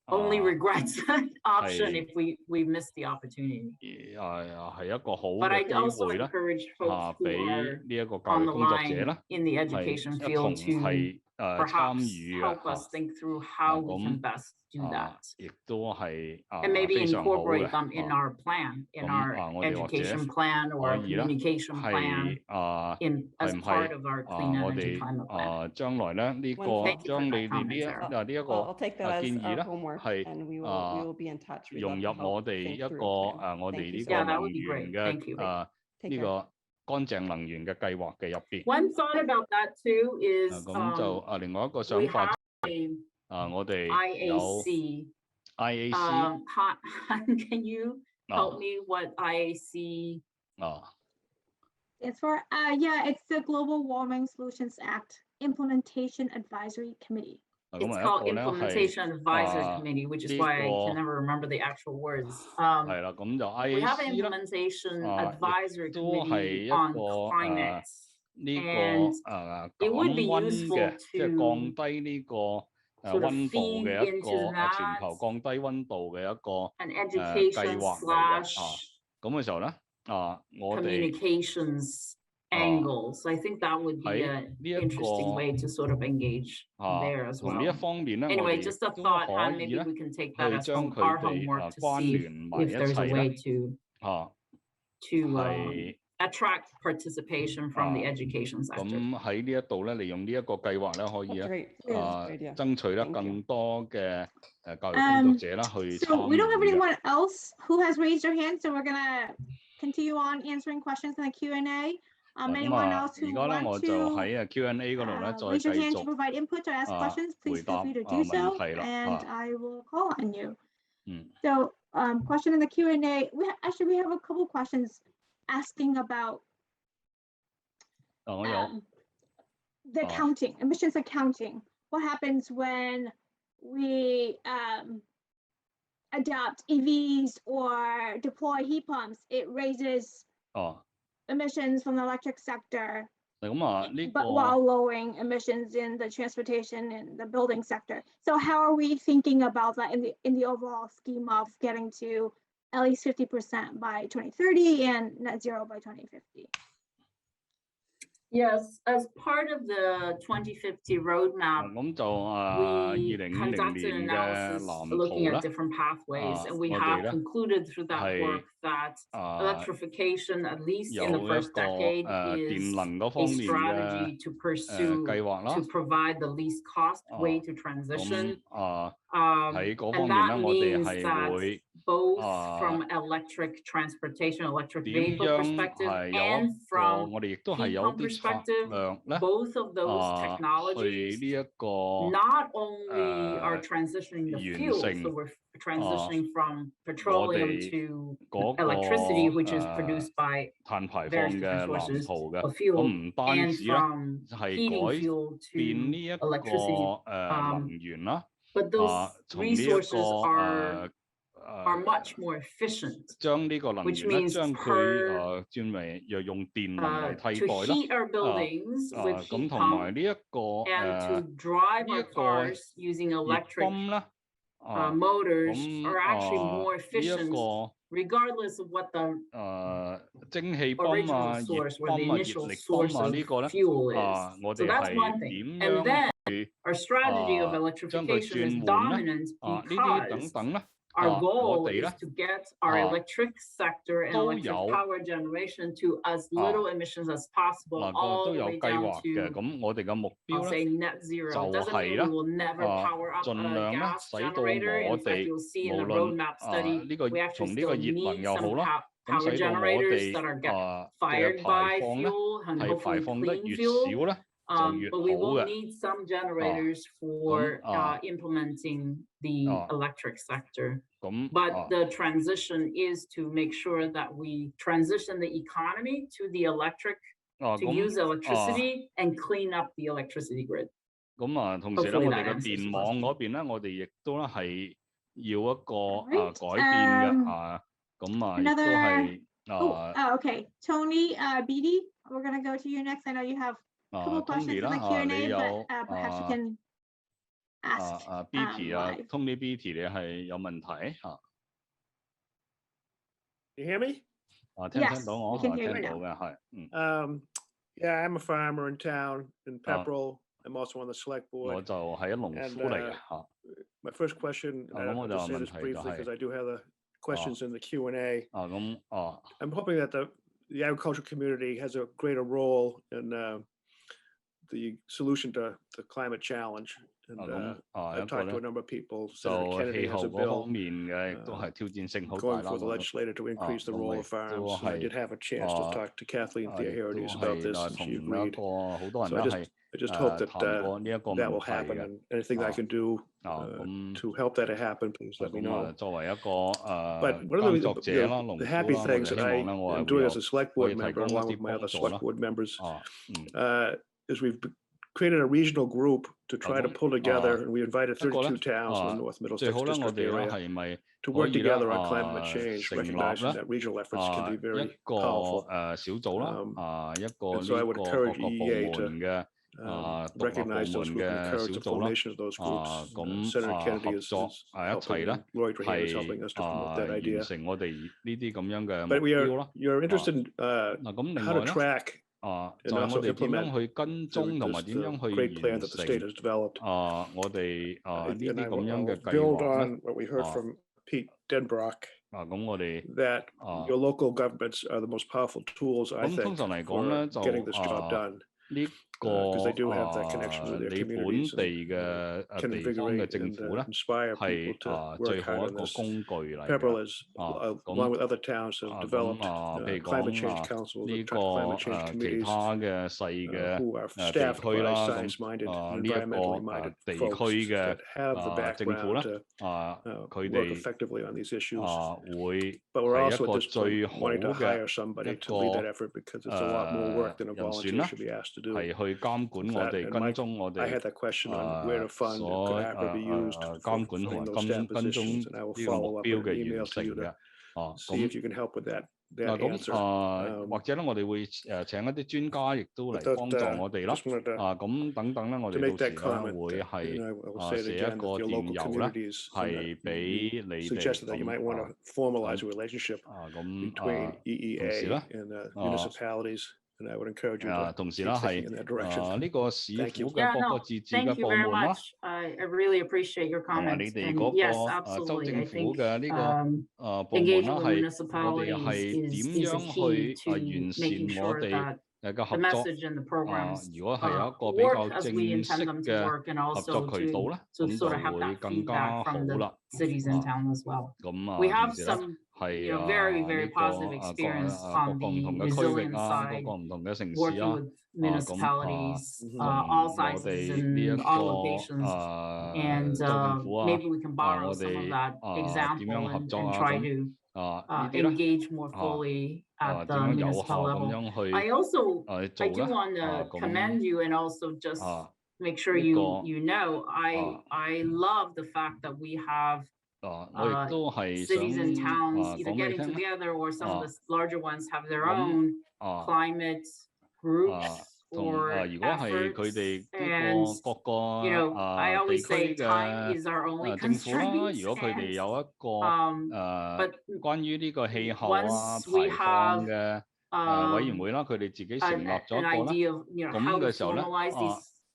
only regrets that option if we miss the opportunity. But I also encourage folks who are on the line in the education field to perhaps help us think through how we can best do that, and maybe incorporate them in our plan, in our education plan or our communication plan, as part of our clean energy climate plan. 將來咧呢個將你哋呢一個 I'll take that as homework, and we will be in touch. 融入我哋一個我哋呢個能源嘅呢個 乾淨能源嘅計劃嘅入邊。 One thought about that too is 咁就另外一個想法，我哋有 IAC。Can you help me what IAC? It's for it's the Global Warming Solutions Act Implementation Advisory Committee. It's called Implementation Advisory Committee, which is why I can never remember the actual words. We have an Implementation Advisory Committee on climate, and it would be useful to sort of feed into that an education / communications angles. I think that would be an interesting way to sort of engage there as well. Anyway, just a thought, and maybe we can take that as our homework to see if there's a way to attract participation from the education sector. 咁喺呢一度咧，利用呢一個計劃咧，可以爭取得更多嘅教育工作者啦去參與。So we don't have anyone else who has raised their hand, so we're gonna continue on answering questions in the Q&A. Anyone else who wants to Q&A 嗰度咧，再 raise your hand to provide input to ask questions, please feel free to do so, and I will call on you. So, question in the Q&A. We have a couple questions asking about the accounting, emissions accounting. What happens when we adopt EVs or deploy heat pumps, it raises emissions from the electric sector, but while lowering emissions in the transportation and the building sector. So how are we thinking about that in the overall scheme of getting to at least 50% by 2030 and net zero by 2050? Yes, as part of the 2050 roadmap, we conducted an analysis looking at different pathways, and we have concluded through that work that electrification, at least in the first decade, is a strategy to pursue to provide the least cost way to transition. And that means that both from electric transportation, electric vehicle perspective, and from heat pump perspective, both of those technologies not only are transitioning the fuel, so we're transitioning from petroleum to electricity, which is produced by various different sources of fuel, and from heating fuel to electricity. But those resources are much more efficient, which means to heat our buildings with heat pump and to drive our cars using electric motors are actually more efficient, regardless of what the original source or the initial source of fuel is. So that's one thing. And then our strategy of electrification is dominant because our goal is to get our electric sector and electric power generation to as little emissions as possible, all the way down to, I'll say, net zero. It doesn't mean we will never power up a gas generator. In fact, you'll see in the roadmap study, we actually still need some power generators that are fired by fuel and hopefully clean fuel. But we will need some generators for implementing the electric sector. But the transition is to make sure that we transition the economy to the electric, to use electricity and clean up the electricity grid. 咁啊，同時咧，我哋嘅電網嗰邊咧，我哋亦都咧係要一個改變嘅咁啊，亦都係okay, Tony, Beatty, we're gonna go to you next. I know you have a couple questions in the Q&A, but perhaps you can ask. Beatty Tony Beatty 你係有問題嚇？ You hear me? 聽到我聽到嘅係Yeah, I'm a farmer in town in Pepperell. I'm also on the select board. 我就係一農夫嚟嘅嚇。 My first question, I'll just say this briefly because I do have the questions in the Q&A. I'm hoping that the agricultural community has a greater role in the solution to the climate challenge. And I've talked to a number of people. Senator Kennedy has a bill going for the legislature to increase the role of farms. And I did have a chance to talk to Kathleen Theoharides about this, and she agreed. So I just hope that that will happen, and anything I can do to help that happen, please let me know. But one of the happy things that I am doing as a select board member, along with my other select board members, is we've created a regional group to try to pull together, and we invited 32 towns in the North Middlesex District area to work together on climate change, recognizing that regional efforts can be very powerful. And so I would encourage EEA to recognize those groups and encourage the formation of those groups. Senator Kennedy is helping, Lloyd Rahane is helping us to promote that idea. But you're interested in how to track and also implement the great plan that the state has developed. And I will build on what we heard from Pete Denbrock, that your local governments are the most powerful tools, I think, for getting this job done. Because they do have that connection with their communities and can invigorate and inspire people to work hard on this. Pepperell is, along with other towns, has developed climate change councils and climate change committees who are staffed by science-minded and environmentally minded folks that have the background to work effectively on these issues. But we're also at this point wanting to hire somebody to lead that effort, because it's a lot more work than a volunteer should be asked to do. 去監管我哋、跟蹤我哋所監管同埋跟蹤呢個目標嘅完成嘅。或者咧，我哋會請一啲專家，亦都嚟幫助我哋啦。咁等等咧，我哋到時咧會係寫一個電郵咧，係俾你哋咁同時咧同時咧係呢個市府嘅各個自治嘅部門啦，同埋你哋嗰個州政府嘅呢個部門啦，係我哋係點樣去完善我哋嘅合作？如果係有一個比較正式嘅合作渠道咧，咁就會更加好啦。咁同時咧係呢個各個唔同嘅區域啊，各個唔同嘅城市啊，咁我哋呢一個州政府啊，我哋點樣合作啊？呢啲咧點樣有效咁樣去做咧？Make sure you know, I love the fact that we have cities and towns either getting together or some of the larger ones have their own climate groups or efforts. And I always say time is our only constraint. 如果佢哋有一個關於呢個氣候排放嘅委員會啦，佢哋自己成立咗一個咧，咁嘅時候咧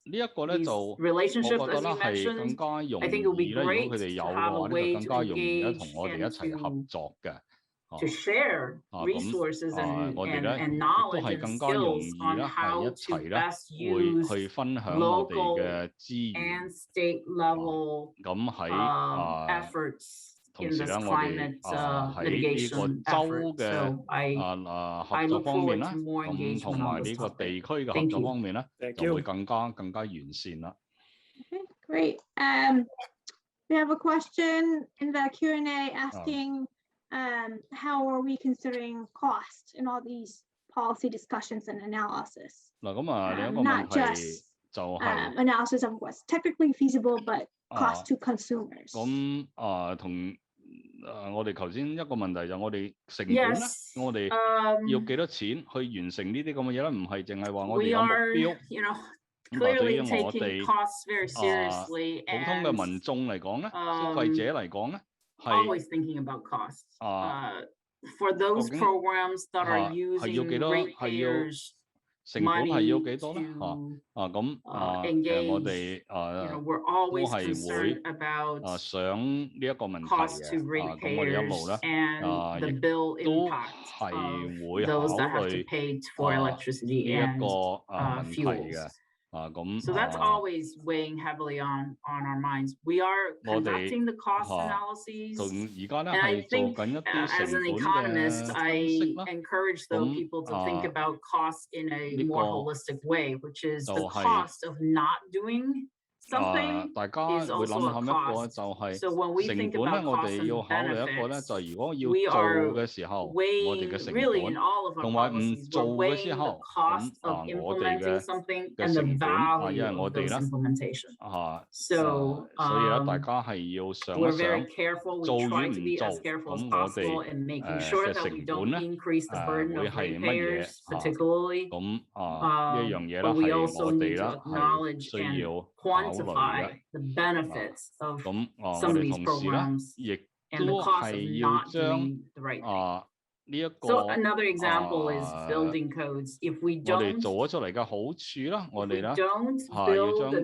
呢一個咧就我覺得咧係更加容易咧，如果佢哋有嘅話咧，就更加容易咧同我哋一齊合作嘅。To share resources and knowledge and skills on how to best use local and state level efforts in this climate mitigation effort. So I look forward to more engagement on this topic. Thank you. 就會更加完善啦。Okay, great. We have a question in the Q&A asking how are we considering cost in all these policy discussions and analysis? 嗱，咁另一個問題 not just 就係 analysis of what's technically feasible, but cost to consumers. 咁同我哋頭先一個問題就我哋成本咧，我哋要幾多錢去完成呢啲咁嘅嘢咧？唔係淨係話我哋有目標。Clearly taking costs very 普通嘅民眾嚟講咧，消費者嚟講咧，係 always thinking about costs. For those programs that are using ratepayers' 成本係要幾多咧？咁我哋都係會想呢一個問題嘅。咁我哋一路咧亦都係會考慮呢一個問題嘅。So that's always weighing heavily on our minds. We are conducting the cost analyses, and I think as an economist, I encourage those people to think about cost in a more holistic way, which is the cost of not doing something is also a cost. So when we think about costs and benefits, we are weighing really in all of our policies, we're weighing the cost of implementing something and the value of those implementation. So we're very careful. We try to be as careful as possible in making sure that we don't increase the burden of ratepayers, particularly. But we also need to acknowledge and quantify the benefits of some of these programs and the cost of not doing the right thing. So another example is building codes. If we don't build the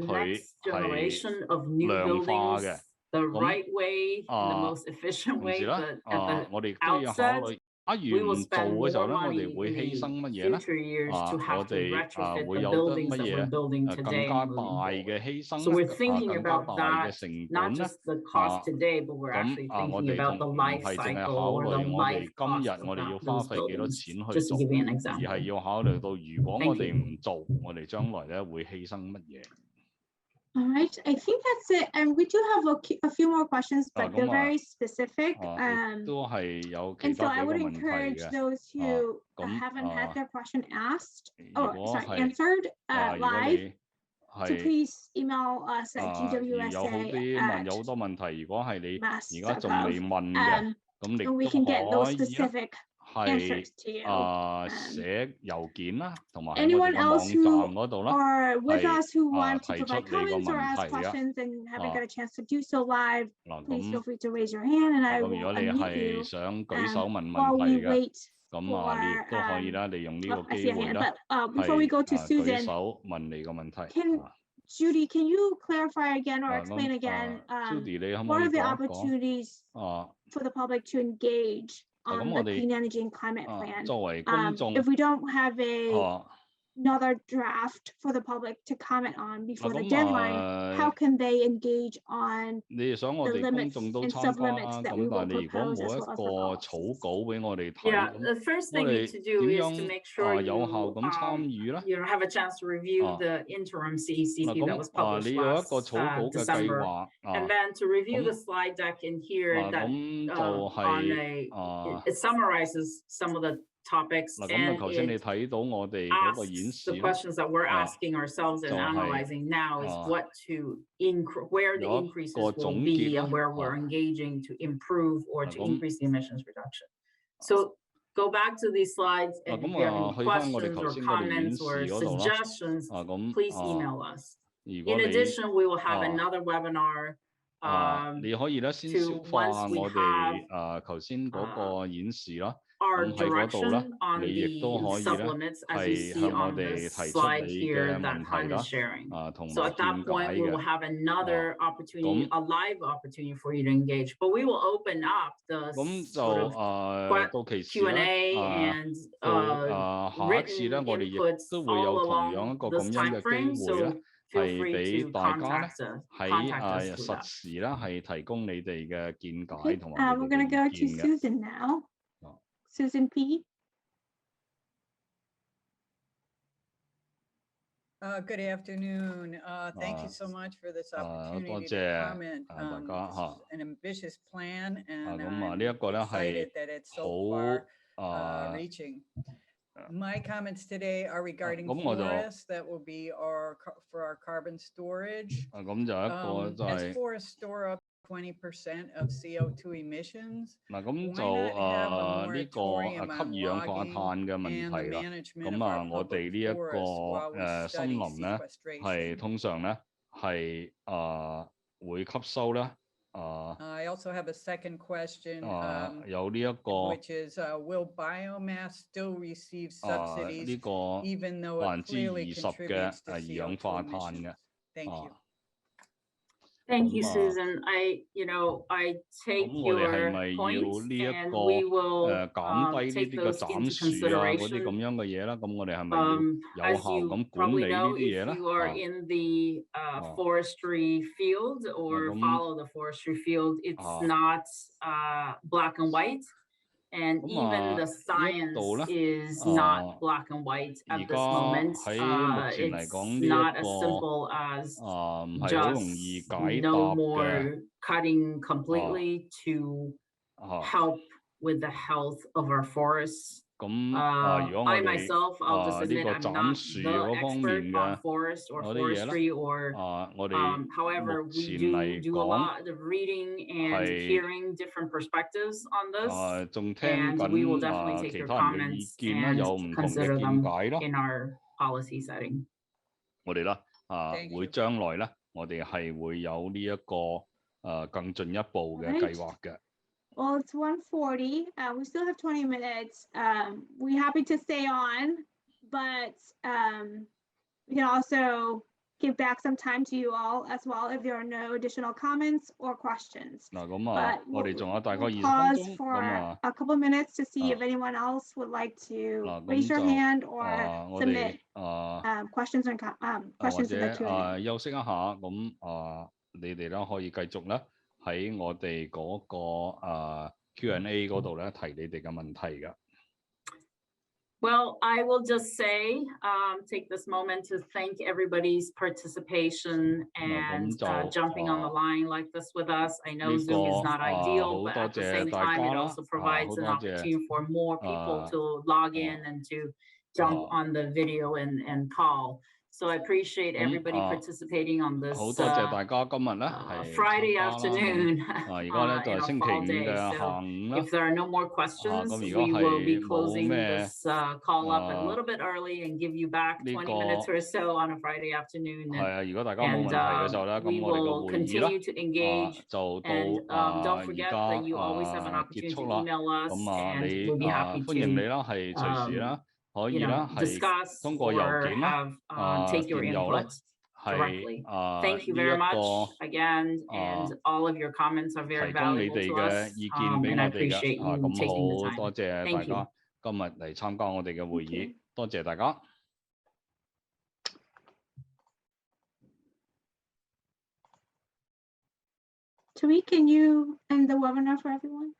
next generation of new buildings the right way, in the most efficient way, but at the outset, we will spend more money in the future years to have to retrofit the buildings that we're building today. So we're thinking about that, not just the cost today, but we're actually thinking about the life cycle or the life cost of those buildings, just to give you an example. 而係要考慮到，如果我哋唔做，我哋將來咧會犧牲乜嘢？ All right, I think that's it. And we do have a few more questions, but they're very specific. And so I would encourage those who haven't had their question asked, answered live, to please email us at gwsa@mass.gov, and we can get those specific answers to you. Anyone else who are with us who want to provide comments or ask questions and haven't got a chance to do so live, please feel free to raise your hand and I will unmute you while we wait for, I see a hand, but before we go to Susan, Judy, can you clarify again or explain again what are the opportunities for the public to engage on the clean energy and climate plan? If we don't have another draft for the public to comment on before the deadline, how can they engage on the limits and sub-limits that we will propose as well as the policies? Yeah, the first thing you need to do is to make sure you have a chance to review the interim CECP that was published last December, and then to review the slide deck in here that it summarizes some of the topics and it asks the questions that we're asking ourselves and analyzing now is what to where the increases will be and where we're engaging to improve or to increase the emissions reduction. So go back to these slides, and if you have any questions or comments or suggestions, please email us. In addition, we will have another webinar to once we have our direction on the sub-limits, as you see on this slide here that Han is sharing. So at that point, we will have another opportunity, a live opportunity for you to engage. But we will open up the sort of Q&A and written inputs all along this time frame. So feel free to contact us through that. Okay, we're going to go to Susan now. Susan P. Good afternoon. Thank you so much for this opportunity to comment. This is an ambitious plan, and I'm excited that it's so far reaching. My comments today are regarding forests that will be for our carbon storage. As forests store up 20% of CO2 emissions, why not have a moratorium on logging and the management of our public forests while we study sequestration? I also have a second question, which is, will biomass still receive subsidies even though it clearly contributes to CO2 emissions? Thank you. Thank you, Susan. I take your points, and we will take those into consideration. As you probably know, if you are in the forestry field or follow the forestry field, it's not black and white. And even the science is not black and white at this moment. It's not as simple as just no more cutting completely to help with the health of our forests. I myself, I'll just admit, I'm not the expert on forest or forestry or however, we do a lot of reading and hearing different perspectives on this, and we will definitely take your comments and consider them in our policy setting. 會將來咧，我哋係會有呢一個更進一步嘅計劃嘅。Well, it's 1:40. We still have 20 minutes. We're happy to stay on, but we can also give back some time to you all as well if there are no additional comments or questions. 嗱咁啊，我哋仲有大概20分鐘。Pause for a couple minutes to see if anyone else would like to raise your hand or submit questions in the Q&A. 休息一下，咁你哋咧可以繼續咧。喺我哋嗰個Q&A 嗰度咧提你哋嘅問題㗎。Well, I will just say, take this moment to thank everybody's participation and jumping on the line like this with us. I know Zoom is not ideal, but at the same time, it also provides an opportunity for more people to log in and to jump on the video and call. So I appreciate everybody participating on this Friday afternoon and a fall day. So if there are no more questions, we will be closing this call up a little bit early and give you back 20 minutes or so on a Friday afternoon. And we will continue to engage. And don't forget that you always have an opportunity to email us, and we'll be happy to discuss or have take your input directly. Thank you very much again, and all of your comments are very valuable to us, and I appreciate you taking the time. Thank you. 今日嚟參加我哋嘅會議，多謝大家。Tariq, can you end the webinar for everyone?